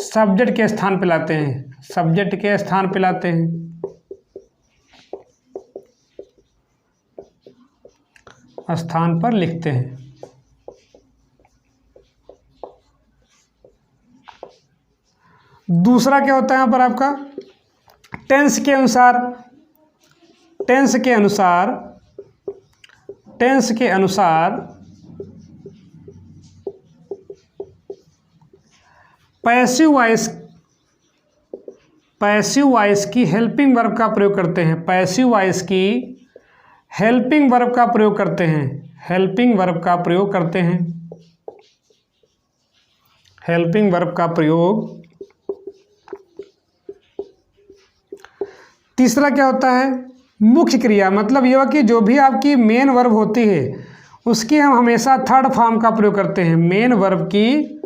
सब्जेक्ट के स्थान पे लाते हैं, सब्जेक्ट के स्थान पे लाते हैं, स्थान पर लिखते हैं। दूसरा क्या होता है यहाँ पर आपका, टेंस के अनुसार, टेंस के अनुसार, टेंस के अनुसार पैसिव वॉइस, पैसिव वॉइस की हेल्पिंग वर्ब का प्रयोग करते हैं, पैसिव वॉइस की हेल्पिंग वर्ब का प्रयोग करते हैं, हेल्पिंग वर्ब का प्रयोग करते हैं, हेल्पिंग वर्ब का प्रयोग। तीसरा क्या होता है, मुख्य क्रिया, मतलब यह कि जो भी आपकी मेन वर्ब होती है उसकी हम हमेशा थर्ड फॉर्म का प्रयोग करते हैं, मेन वर्ब की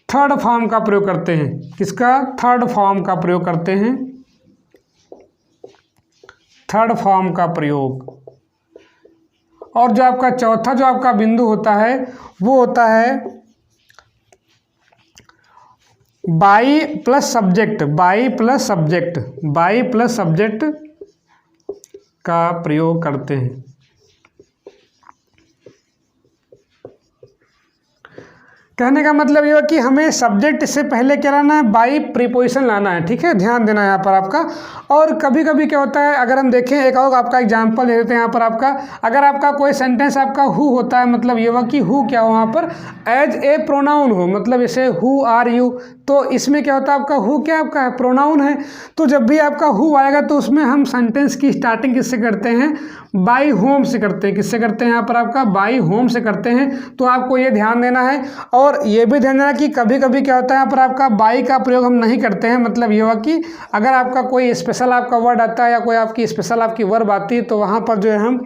थर्ड फॉर्म का प्रयोग करते हैं। किसका, थर्ड फॉर्म का प्रयोग करते हैं, थर्ड फॉर्म का प्रयोग। और जो आपका चौथा जो आपका बिंदु होता है वो होता है by plus subject, by plus subject, by plus subject का प्रयोग करते हैं। कहने का मतलब ये है कि हमें सब्जेक्ट से पहले क्या लाना है, बाई प्रीपोजिशन लाना है, ठीक है, ध्यान देना है यहाँ पर आपका। और कभी कभी क्या होता है, अगर हम देखें एक और आपका एग्जांपल ले लेते हैं यहाँ पर आपका, अगर आपका कोई सेंटेंस आपका हु होता है, मतलब ये हुआ कि हु क्या हो वहाँ पर एज ए प्रोनाउन हो, मतलब जैसे हु आर यू, तो इसमें क्या होता है आपका हु क्या आपका है, प्रोनाउन है। तो जब भी आपका हु आएगा तो उसमें हम सेंटेंस की स्टार्टिंग किससे करते हैं, बाई होम से करते हैं। किससे करते हैं यहाँ पर आपका, बाई होम से करते हैं। तो आपको ये ध्यान देना है। और ये भी ध्यान देना कि कभी कभी क्या होता है यहाँ पर आपका बाई का प्रयोग हम नहीं करते हैं, मतलब ये हुआ कि अगर आपका कोई स्पेशल आपका वर्ड आता है या कोई आपकी स्पेशल आपकी वर्ब आती है तो वहाँ पर जो है हम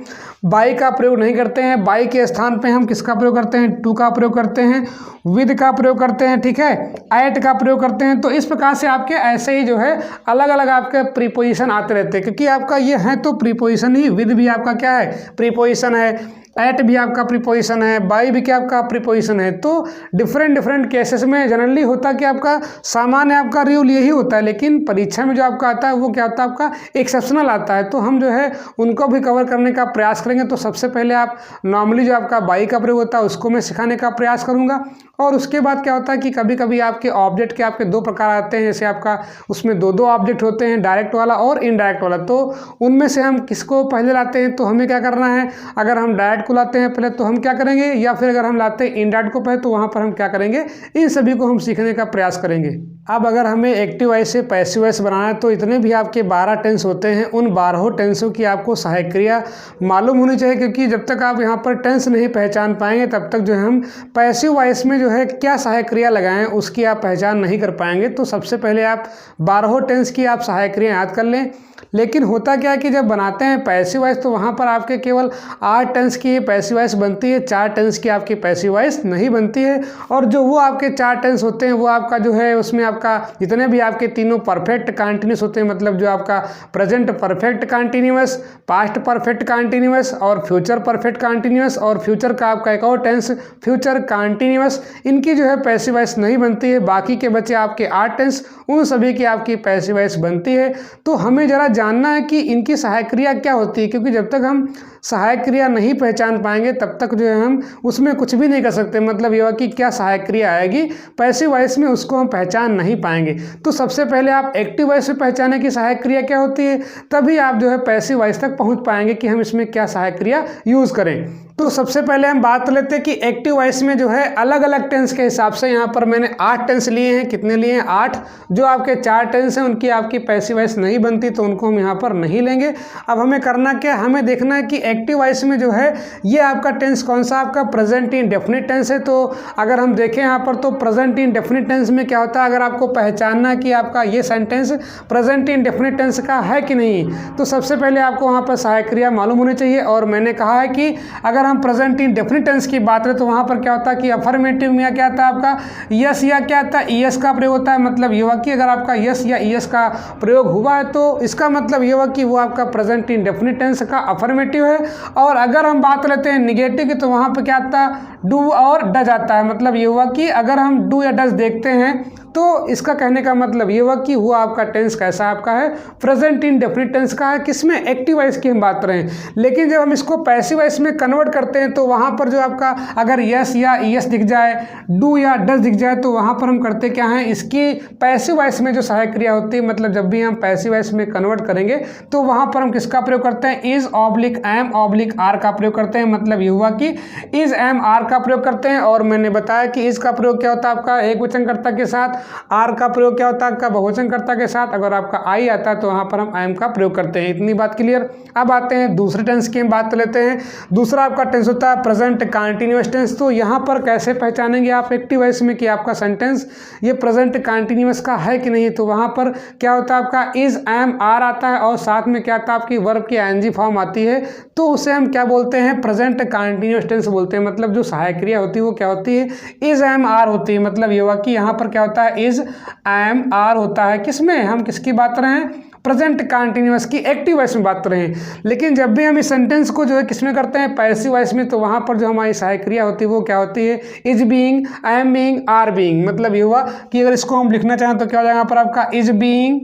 बाई का प्रयोग नहीं करते हैं। बाई के स्थान पे हम किसका प्रयोग करते हैं, टू का प्रयोग करते हैं, विद का प्रयोग करते हैं, ठीक है, एट का प्रयोग करते हैं। तो इस प्रकार से आपके ऐसे ही जो है अलग अलग आपके प्रीपोजिशन आते रहते हैं, क्योंकि आपका ये है तो प्रीपोजिशन ही, विद भी आपका क्या है, प्रीपोजिशन है, एट भी आपका प्रीपोजिशन है, बाई भी क्या आपका प्रीपोजिशन है। तो डिफरेंट केसेस में जनरली होता कि आपका सामान्य आपका रूल यही होता है, लेकिन परीक्षा में जो आपका आता है वो क्या होता है आपका एक्सेप्शनल आता है। तो हम जो है उनको भी कवर करने का प्रयास करेंगे। तो सबसे पहले आप नॉर्मली जो आपका बाई का प्रयोग होता है उसको मैं सिखाने का प्रयास करूँगा। और उसके बाद क्या होता है कि कभी कभी आपके ऑब्जेक्ट के आपके दो प्रकार आते हैं, जैसे आपका उसमें दो ऑब्जेक्ट होते हैं, डायरेक्ट वाला और इनडायरेक्ट वाला। तो उनमें से हम किसको पहले लाते हैं, तो हमें क्या करना है, अगर हम डायरेक्ट को लाते हैं पहले तो हम क्या करेंगे, या फिर अगर हम लाते हैं इनडायरेक्ट को पहले तो वहाँ पर हम क्या करेंगे, इन सभी को हम सीखने का प्रयास करेंगे। अब अगर हमें एक्टिव वॉइस से पैसिव वॉइस बनाना है तो इतने भी आपके 12 टेंस होते हैं, उन 12 टेंसों की आपको सहायक क्रिया मालूम होनी चाहिए, क्योंकि जब तक आप यहाँ पर टेंस नहीं पहचान पाएंगे तब तक जो है हम पैसिव वॉइस में जो है क्या सहायक क्रिया लगाएं उसकी आप पहचान नहीं कर पाएंगे। तो सबसे पहले आप 12 टेंस की आप सहायक क्रिया याद कर लें। लेकिन होता क्या है कि जब बनाते हैं पैसिव वॉइस तो वहाँ पर आपके केवल 8 टेंस की ये पैसिव वॉइस बनती है, 4 टेंस की आपकी पैसिव वॉइस नहीं बनती है। और जो वो आपके 4 टेंस होते हैं वो आपका जो है उसमें आपका जितने भी आपके तीनों परफेक्ट कंटिन्यूस होते हैं, मतलब जो आपका present perfect continuous, past perfect continuous और फ्यूचर परफेक्ट कंटिन्यूअस और फ्यूचर का आपका एक और टेंस फ्यूचर कंटिन्यूअस, इनकी जो है पैसिव वॉइस नहीं बनती है। बाकी के बचे आपके 8 टेंस, उन सभी की आपकी पैसिव वॉइस बनती है। तो हमें ज़रा जानना है कि इनकी सहायक क्रिया क्या होती है, क्योंकि जब तक हम सहायक क्रिया नहीं पहचान पाएंगे तब तक जो है हम उसमें कुछ भी नहीं कर सकते। मतलब यह कि क्या सहायक क्रिया आएगी पैसिव वॉइस में, उसको हम पहचान नहीं पाएंगे। तो सबसे पहले आप एक्टिव वॉइस में पहचाने कि सहायक क्रिया क्या होती है, तभी आप जो है पैसिव वॉइस तक पहुंच पाएंगे कि हम इसमें क्या सहायक क्रिया यूज़ करें। तो सबसे पहले हम बात कर लेते हैं कि एक्टिव वॉइस में जो है अलग अलग टेंस के हिसाब से यहाँ पर मैंने 8 टेंस लिए हैं। कितने लिए हैं? 8। जो आपके 4 टेंस हैं उनकी आपकी पैसिव वॉइस नहीं बनती, तो उनको हम यहाँ पर नहीं लेंगे। अब हमें करना क्या, हमें देखना है कि एक्टिव वॉइस में जो है ये आपका टेंस कौन सा, आपका प्रेजेंट इंडेफिनिट टेंस है। तो अगर हम देखें यहाँ पर तो प्रेजेंट इंडेफिनिट टेंस में क्या होता है, अगर आपको पहचानना है कि आपका ये सेंटेंस प्रेजेंट इंडेफिनिट टेंस का है कि नहीं, तो सबसे पहले आपको वहाँ पर सहायक क्रिया मालूम होनी चाहिए। और मैंने कहा है कि अगर हम प्रेजेंट इंडेफिनिट टेंस की बात करें तो वहाँ पर क्या होता है कि अफर्मेटिव में क्या आता है आपका यस या क्या आता है ईएस का प्रयोग होता है। मतलब ये हुआ कि अगर आपका यस या ईएस का प्रयोग हुआ है तो इसका मतलब ये हुआ कि वो आपका प्रेजेंट इंडेफिनिट टेंस का अफर्मेटिव है। और अगर हम बात लेते हैं निगेटिव की तो वहाँ पर क्या आता है डू और डज आता है। मतलब ये हुआ कि अगर हम डू या डज देखते हैं तो इसका कहने का मतलब ये हुआ कि वो आपका टेंस कैसा आपका है, प्रेजेंट इंडेफिनिट टेंस का है। किसमें? एक्टिव वॉइस की हम बात कर रहे हैं। लेकिन जब हम इसको पैसिव वॉइस में कन्वर्ट करते हैं तो वहाँ पर जो आपका अगर यस या ईएस दिख जाए, डू या डज दिख जाए, तो वहाँ पर हम करते क्या हैं, इसकी पैसिव वॉइस में जो सहायक क्रिया होती है, मतलब जब भी हम पैसिव वॉइस में कन्वर्ट करेंगे तो वहाँ पर हम किसका प्रयोग करते हैं, is oblique am oblique are का प्रयोग करते हैं। मतलब ये हुआ कि इज एम आर का प्रयोग करते हैं। और मैंने बताया कि इज का प्रयोग क्या होता है आपका एक वचनकर्ता के साथ, आर का प्रयोग क्या होता है आपका बहुवचनकर्ता के साथ। अगर आपका आई आता है तो वहाँ पर हम एम का प्रयोग करते हैं। इतनी बात क्लियर। अब आते हैं दूसरे टेंस की हम बात कर लेते हैं। दूसरा आपका टेंस होता है प्रेजेंट कंटिन्यूअस टेंस। तो यहाँ पर कैसे पहचानेंगे आप एक्टिव वॉइस में कि आपका सेंटेंस ये प्रेजेंट कंटिन्यूअस का है कि नहीं, तो वहाँ पर क्या होता है आपका इज एम आर आता है और साथ में क्या आता है आपकी वर्ब की आईएनजी फॉर्म आती है, तो उसे हम क्या बोलते हैं, प्रेजेंट कंटिन्यूअस टेंस बोलते हैं। मतलब जो सहायक क्रिया होती है वो क्या होती है, इज एम आर होती है। मतलब ये हुआ कि यहाँ पर क्या होता है, इज एम आर होता है। किसमें? हम किसकी बात कर रहे हैं, प्रेजेंट कंटिन्यूअस की एक्टिव वॉइस में बात कर रहे हैं। लेकिन जब भी हम इस सेंटेंस को जो है किसमें करते हैं, पैसिव वॉइस में, तो वहाँ पर जो हमारी सहायक क्रिया होती है वो क्या होती है, is being, am being, are being. मतलब ये हुआ कि अगर इसको हम लिखना चाहें तो क्या हो जाएगा यहाँ पर आपका इज बीइंग,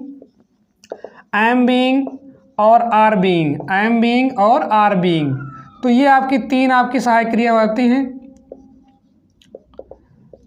एम बीइंग और आर बीइंग, एम बीइंग और आर बीइंग। तो ये आपकी 3 आपकी सहायक क्रिया होती हैं।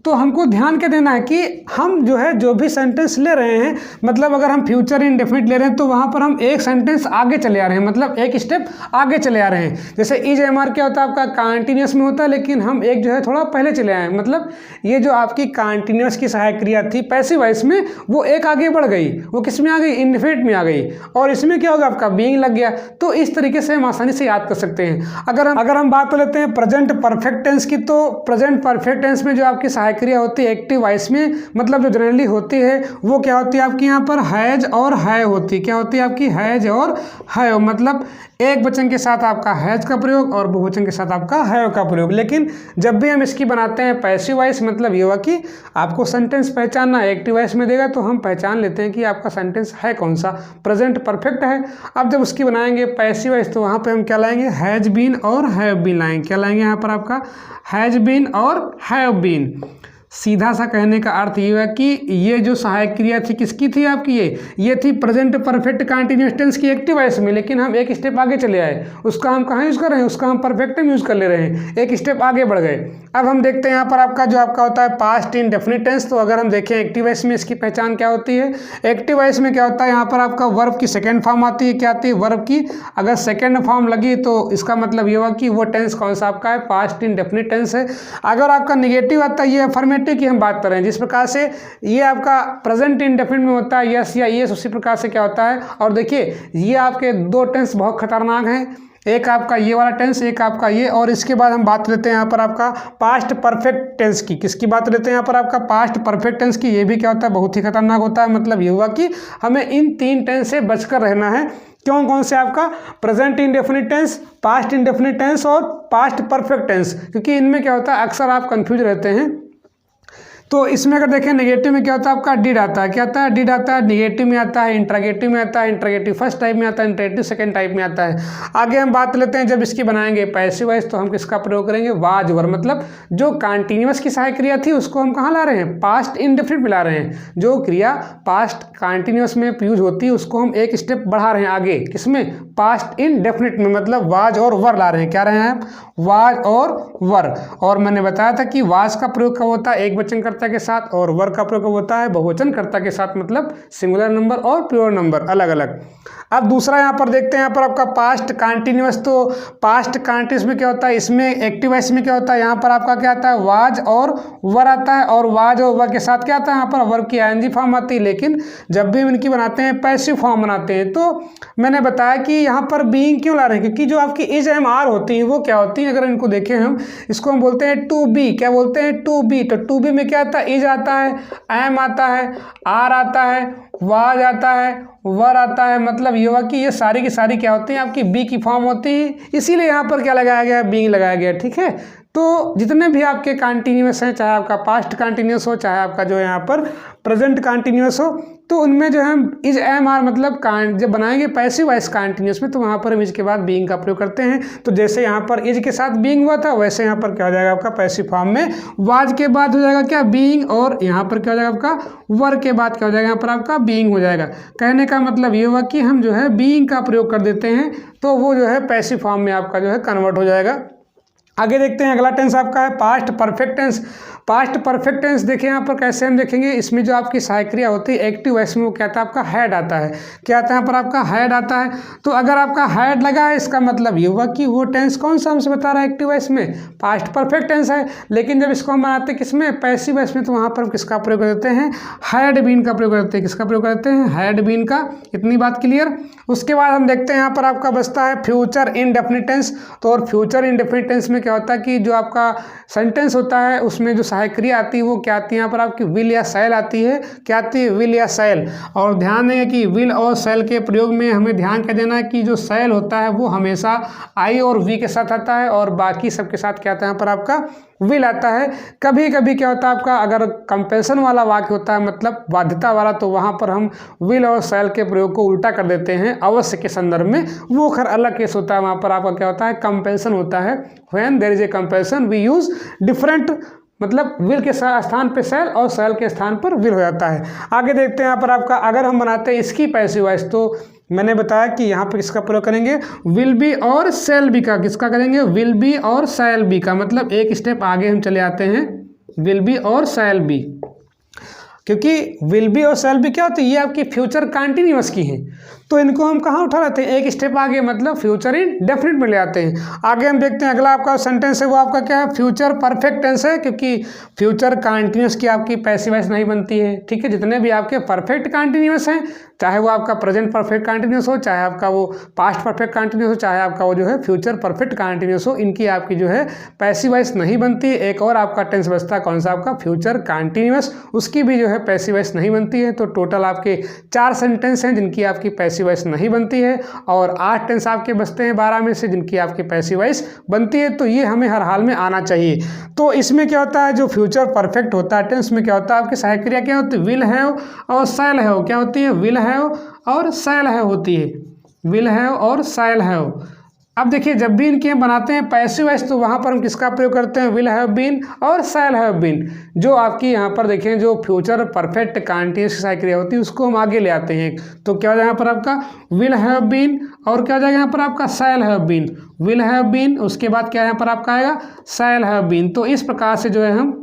तो हमको ध्यान क्या देना है कि हम जो है जो भी सेंटेंस ले रहे हैं, मतलब अगर हम फ्यूचर इंडेफिनिट ले रहे हैं तो वहाँ पर हम एक सेंटेंस आगे चले आ रहे हैं, मतलब एक स्टेप आगे चले आ रहे हैं। जैसे इज एम आर क्या होता है आपका कंटिन्यूस में होता है, लेकिन हम एक जो है थोड़ा पहले चले आए हैं। मतलब ये जो आपकी कंटिन्यूस की सहायक क्रिया थी पैसिव वॉइस में, वो एक आगे बढ़ गई, वो किस में आ गई, इंडेफिनिट में आ गई। और इसमें क्या होगा आपका बीइंग लग गया। तो इस तरीके से हम आसानी से याद कर सकते हैं। अगर हम बात कर लेते हैं प्रेजेंट परफेक्ट टेंस की, तो प्रेजेंट परफेक्ट टेंस में जो आपकी सहायक क्रिया होती है एक्टिव वॉइस में, मतलब जो जनरली होती है वो क्या होती है आपकी यहाँ पर हैज और है होती है। क्या होती है आपकी, हैज और है। मतलब एक वचन के साथ आपका हैज का प्रयोग और बहुवचन के साथ आपका है का प्रयोग। लेकिन जब भी हम इसकी बनाते हैं पैसिव वॉइस, मतलब ये हुआ कि आपको सेंटेंस पहचानना एक्टिव वॉइस में देगा तो हम पहचान लेते हैं कि आपका सेंटेंस है कौन सा, प्रेजेंट परफेक्ट है। अब जब उसकी बनाएंगे पैसिव वॉइस तो वहाँ पे हम क्या लाएंगे, हैज बीन और हैव बीन लाएंगे। क्या लाएंगे यहाँ पर आपका, हैज बीन और हैव बीन। सीधा सा कहने का अर्थ ये है कि ये जो सहायक क्रिया थी किसकी थी आपकी, ये थी प्रेजेंट परफेक्ट कंटीन्यूअस टेंस की एक्टिव वॉइस में। लेकिन हम एक स्टेप आगे चले आए, उसका हम कहाँ यूज़ कर रहे हैं, उसका हम परफेक्ट में यूज़ कर ले रहे हैं, एक स्टेप आगे बढ़ गए। अब हम देखते हैं यहाँ पर आपका जो आपका होता है पास्ट इंडेफिनिट टेंस। तो अगर हम देखें एक्टिव वॉइस में इसकी पहचान क्या होती है, एक्टिव वॉइस में क्या होता है, यहाँ पर आपका वर्ब की सेकेंड फॉर्म आती है। क्या आती है, वर्ब की अगर सेकेंड फॉर्म लगी तो इसका मतलब ये हुआ कि वो टेंस कौन सा आपका है, पास्ट इंडेफिनिट टेंस है। अगर आपका निगेटिव आता है, ये अफर्मेटिव की हम बात कर रहे हैं, जिस प्रकार से ये आपका प्रेजेंट इंडेफिनिट में होता है यस या यस, उसी प्रकार से क्या होता है। और देखिए ये आपके 2 टेंस बहुत खतरनाक हैं, एक आपका ये वाला टेंस, एक आपका ये। और इसके बाद हम बात लेते हैं यहाँ पर आपका पास्ट परफेक्ट टेंस की। किसकी बात लेते हैं यहाँ पर आपका, पास्ट परफेक्ट टेंस की। ये भी क्या होता है, बहुत ही खतरनाक होता है। मतलब ये हुआ कि हमें इन 3 टेंस से बचकर रहना है। कौन कौन से आपका present indefinite tense, past indefinite tense और पास्ट परफेक्ट टेंस, क्योंकि इनमें क्या होता है अक्सर आप कंफ्यूज रहते हैं। तो इसमें अगर देखें नेगेटिव में क्या होता है आपका डिड आता है, क्या आता है डिड आता है, नेगेटिव में आता है, इंट्रागेटिव में आता है, इंट्रागेटिव फर्स्ट टाइप में आता है, इंट्रागेटिव सेकंड टाइप में आता है। आगे हम बात लेते हैं जब इसकी बनाएंगे पैसिव वॉइस तो हम किसका प्रयोग करेंगे, वाज वर, मतलब जो कंटिन्यूअस की सहायक क्रिया थी उसको हम कहाँ ला रहे हैं, पास्ट इंडेफिनिट में ला रहे हैं। जो क्रिया पास्ट कंटिन्यूअस में यूज होती है उसको हम एक स्टेप बढ़ा रहे हैं आगे, किसमें, पास्ट इंडेफिनिट में, मतलब वाज और वर ला रहे हैं। क्या रहे हैं, वाज और वर। और मैंने बताया था कि वाज का प्रयोग कब होता है, एक वचनकर्ता के साथ, और वर का प्रयोग होता है बहुवचनकर्ता के साथ, मतलब सिंगुलर नंबर और प्योर नंबर अलग अलग। अब दूसरा यहाँ पर देखते हैं, यहाँ पर आपका पास्ट कंटिन्यूअस, तो पास्ट कंटिन्यूअस में क्या होता है, इसमें एक्टिव वॉइस में क्या होता है, यहाँ पर आपका क्या आता है, वाज और वर आता है, और वाज और वर के साथ क्या आता है, यहाँ पर वर्ब की आईएनजी फॉर्म आती है। लेकिन जब भी हम इनकी बनाते हैं पैसिव फॉर्म बनाते हैं, तो मैंने बताया कि यहाँ पर बीइंग क्यों ला रहे हैं, क्योंकि जो आपकी इज एम आर होती है वो क्या होती है, अगर इनको देखें हम, इसको हम बोलते हैं टू बी, क्या बोलते हैं, टू बी। तो टू बी में क्या आता है, इज आता है, एम आता है, आर आता है, वाज आता है, वर आता है, मतलब ये हुआ कि ये सारी की सारी क्या होती हैं आपकी बी की फॉर्म होती है, इसीलिए यहाँ पर क्या लगाया गया है, बीइंग लगाया गया, ठीक है। तो जितने भी आपके कंटिन्यूअस हैं, चाहे आपका पास्ट कंटिन्यूअस हो, चाहे आपका जो है यहाँ पर प्रेजेंट कंटिन्यूअस हो, तो उनमें जो है इज एम आर, मतलब जब बनाएंगे पैसिव वॉइस कंटिन्यूअस में तो वहाँ पर हम इज के बाद बीइंग का प्रयोग करते हैं। तो जैसे यहाँ पर इज के साथ बीइंग हुआ था, वैसे यहाँ पर क्या हो जाएगा आपका पैसिव फॉर्म में वाज के बाद हो जाएगा क्या, बीइंग, और यहाँ पर क्या हो जाएगा आपका वर के बाद क्या हो जाएगा, यहाँ पर आपका बीइंग हो जाएगा। कहने का मतलब ये हुआ कि हम जो है बीइंग का प्रयोग कर देते हैं तो वो जो है पैसिव फॉर्म में आपका जो है कन्वर्ट हो जाएगा। आगे देखते हैं, अगला टेंस आपका है past perfect tense. Past perfect tense देखिए यहाँ पर कैसे हम देखेंगे, इसमें जो आपकी सहायक क्रिया होती है एक्टिव वॉइस में वो क्या आता है आपका हैड आता है, क्या आता है यहाँ पर आपका हैड आता है। तो अगर आपका हैड लगा है इसका मतलब ये हुआ कि वो टेंस कौन सा हमसे बता रहा है, एक्टिव वॉइस में पास्ट परफेक्ट टेंस है। लेकिन जब इसको हम बनाते हैं किसमें, पैसिव वॉइस में, तो वहाँ पर हम किसका प्रयोग करते हैं, हैड बीन का प्रयोग करते हैं। किसका प्रयोग करते हैं, हैड बीन का। इतनी बात क्लियर। उसके बाद हम देखते हैं यहाँ पर आपका बचता है फ्यूचर इनडेफिनिट टेंस। तो और फ्यूचर इनडेफिनिट टेंस में क्या होता है कि जो आपका सेंटेंस होता है उसमें जो सहायक क्रिया आती है वो क्या आती है, यहाँ पर आपकी विल या शैल आती है। क्या आती है, विल या शैल। और ध्यान देंगे कि विल और शैल के प्रयोग में हमें ध्यान क्या देना है कि जो शैल होता है वो हमेशा आई और वी के साथ आता है और बाकी सबके साथ क्या आता है यहाँ पर आपका विल आता है। कभी कभी क्या होता है आपका अगर कंपेल्सन वाला वाक्य होता है, मतलब बाध्यता वाला, तो वहाँ पर हम विल और शैल के प्रयोग को उल्टा कर देते हैं अवश्य के संदर्भ में। वो खैर अलग केस होता है, वहाँ पर आपका क्या होता है, कंपेल्सन होता है। When there is a compulsion we use different, मतलब विल के स्थान पे शैल और शैल के स्थान पर विल हो जाता है। आगे देखते हैं यहाँ पर आपका अगर हम बनाते हैं इसकी पैसिव वॉइस, तो मैंने बताया कि यहाँ पर किसका प्रयोग करेंगे, विल बी और शैल बी का। किसका करेंगे, विल बी और शैल बी का, मतलब एक स्टेप आगे हम चले आते हैं, विल बी और शैल बी। क्योंकि विल बी और शैल बी क्या होती है, ये आपकी फ्यूचर कंटिन्यूअस की हैं, तो इनको हम कहाँ उठा लाते हैं, एक स्टेप आगे, मतलब फ्यूचर इंडेफिनिट में ले आते हैं। आगे हम देखते हैं अगला आपका सेंटेंस है वो आपका क्या है, फ्यूचर परफेक्ट टेंस है। क्योंकि फ्यूचर कंटिन्यूअस की आपकी पैसिव वॉइस नहीं बनती है, ठीक है। जितने भी आपके परफेक्ट कंटिन्यूअस हैं, चाहे वो आपका प्रेजेंट परफेक्ट कंटिन्यूअस हो, चाहे आपका वो पास्ट परफेक्ट कंटिन्यूअस हो, चाहे आपका वो जो है फ्यूचर परफेक्ट कंटिन्यूअस हो, इनकी आपकी जो है पैसिव वॉइस नहीं बनती है। एक और आपका टेंस बचता है कौन सा, आपका फ्यूचर कंटिन्यूअस, उसकी भी जो है पैसिव वॉइस नहीं बनती है। तो टोटल आपके 4 सेंटेंस हैं जिनकी आपकी पैसिव वॉइस नहीं बनती है और 8 टेंस आपके बचते हैं 12 में से जिनकी आपकी पैसिव वॉइस बनती है। तो ये हमें हर हाल में आना चाहिए। तो इसमें क्या होता है, जो फ्यूचर परफेक्ट होता है टेंस में क्या होता है, आपकी सहायक क्रिया क्या होती है, विल हैव और शैल हैव। क्या होती है, विल हैव और शैल हैव होती है, विल हैव और शैल हैव। अब देखिए जब भी इनके हम बनाते हैं पैसिव वॉइस तो वहाँ पर हम किसका प्रयोग करते हैं, विल हैव बीन और शैल हैव बीन। जो आपकी यहाँ पर देखें जो फ्यूचर परफेक्ट कंटिन्यूअस सहायक क्रिया होती है उसको हम आगे ले आते हैं। तो क्या हो जाएगा यहाँ पर आपका विल हैव बीन और क्या हो जाएगा यहाँ पर आपका shall have been, will have been, उसके बाद क्या यहाँ पर आपका आएगा, शैल हैव बीन। तो इस प्रकार से जो है हम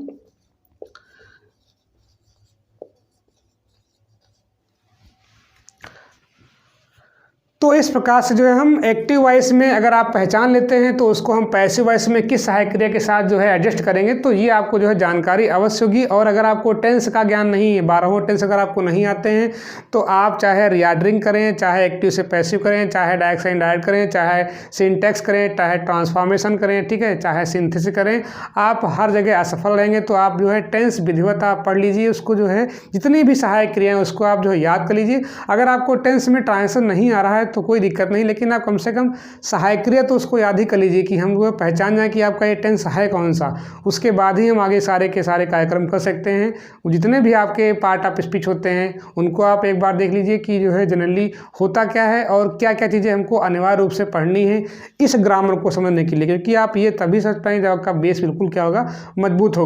तो इस प्रकार से जो है हम एक्टिव वॉइस में अगर आप पहचान लेते हैं तो उसको हम पैसिव वॉइस में किस सहायक क्रिया के साथ जो है एडजस्ट करेंगे। तो ये आपको जो है जानकारी अवश्य होगी। और अगर आपको टेंस का ज्ञान नहीं है, 12 टेंस अगर आपको नहीं आते हैं तो आप चाहे रीऑर्डरिंग करें, चाहे एक्टिव से पैसिव करें, चाहे डायरेक्ट से इनडायरेक्ट करें, चाहे सिंटैक्स करें, चाहे ट्रांसफॉर्मेशन करें, ठीक है, चाहे सिंथेसिस करें, आप हर जगह असफल रहेंगे। तो आप जो है टेंस विधिवत आप पढ़ लीजिए, उसको जो है जितनी भी सहायक क्रियाएँ उसको आप जो है याद कर लीजिए। अगर आपको टेंस में ट्रांजिशन नहीं आ रहा है तो कोई दिक्कत नहीं, लेकिन आप कम से कम सहायक क्रिया तो उसको याद ही कर लीजिए कि हम वो पहचान जाएँ कि आपका ये टेंस है कौन सा। उसके बाद ही हम आगे सारे के सारे कार्यक्रम कर सकते हैं। जितने भी आपके पार्ट ऑफ स्पीच होते हैं उनको आप एक बार देख लीजिए कि जो है जनरली होता क्या है और क्या क्या चीज़ें हमको अनिवार्य रूप से पढ़नी है इस ग्रामर को समझने के लिए, क्योंकि आप ये तभी समझ पाएंगे जब आपका बेस बिल्कुल क्या होगा, मजबूत होगा।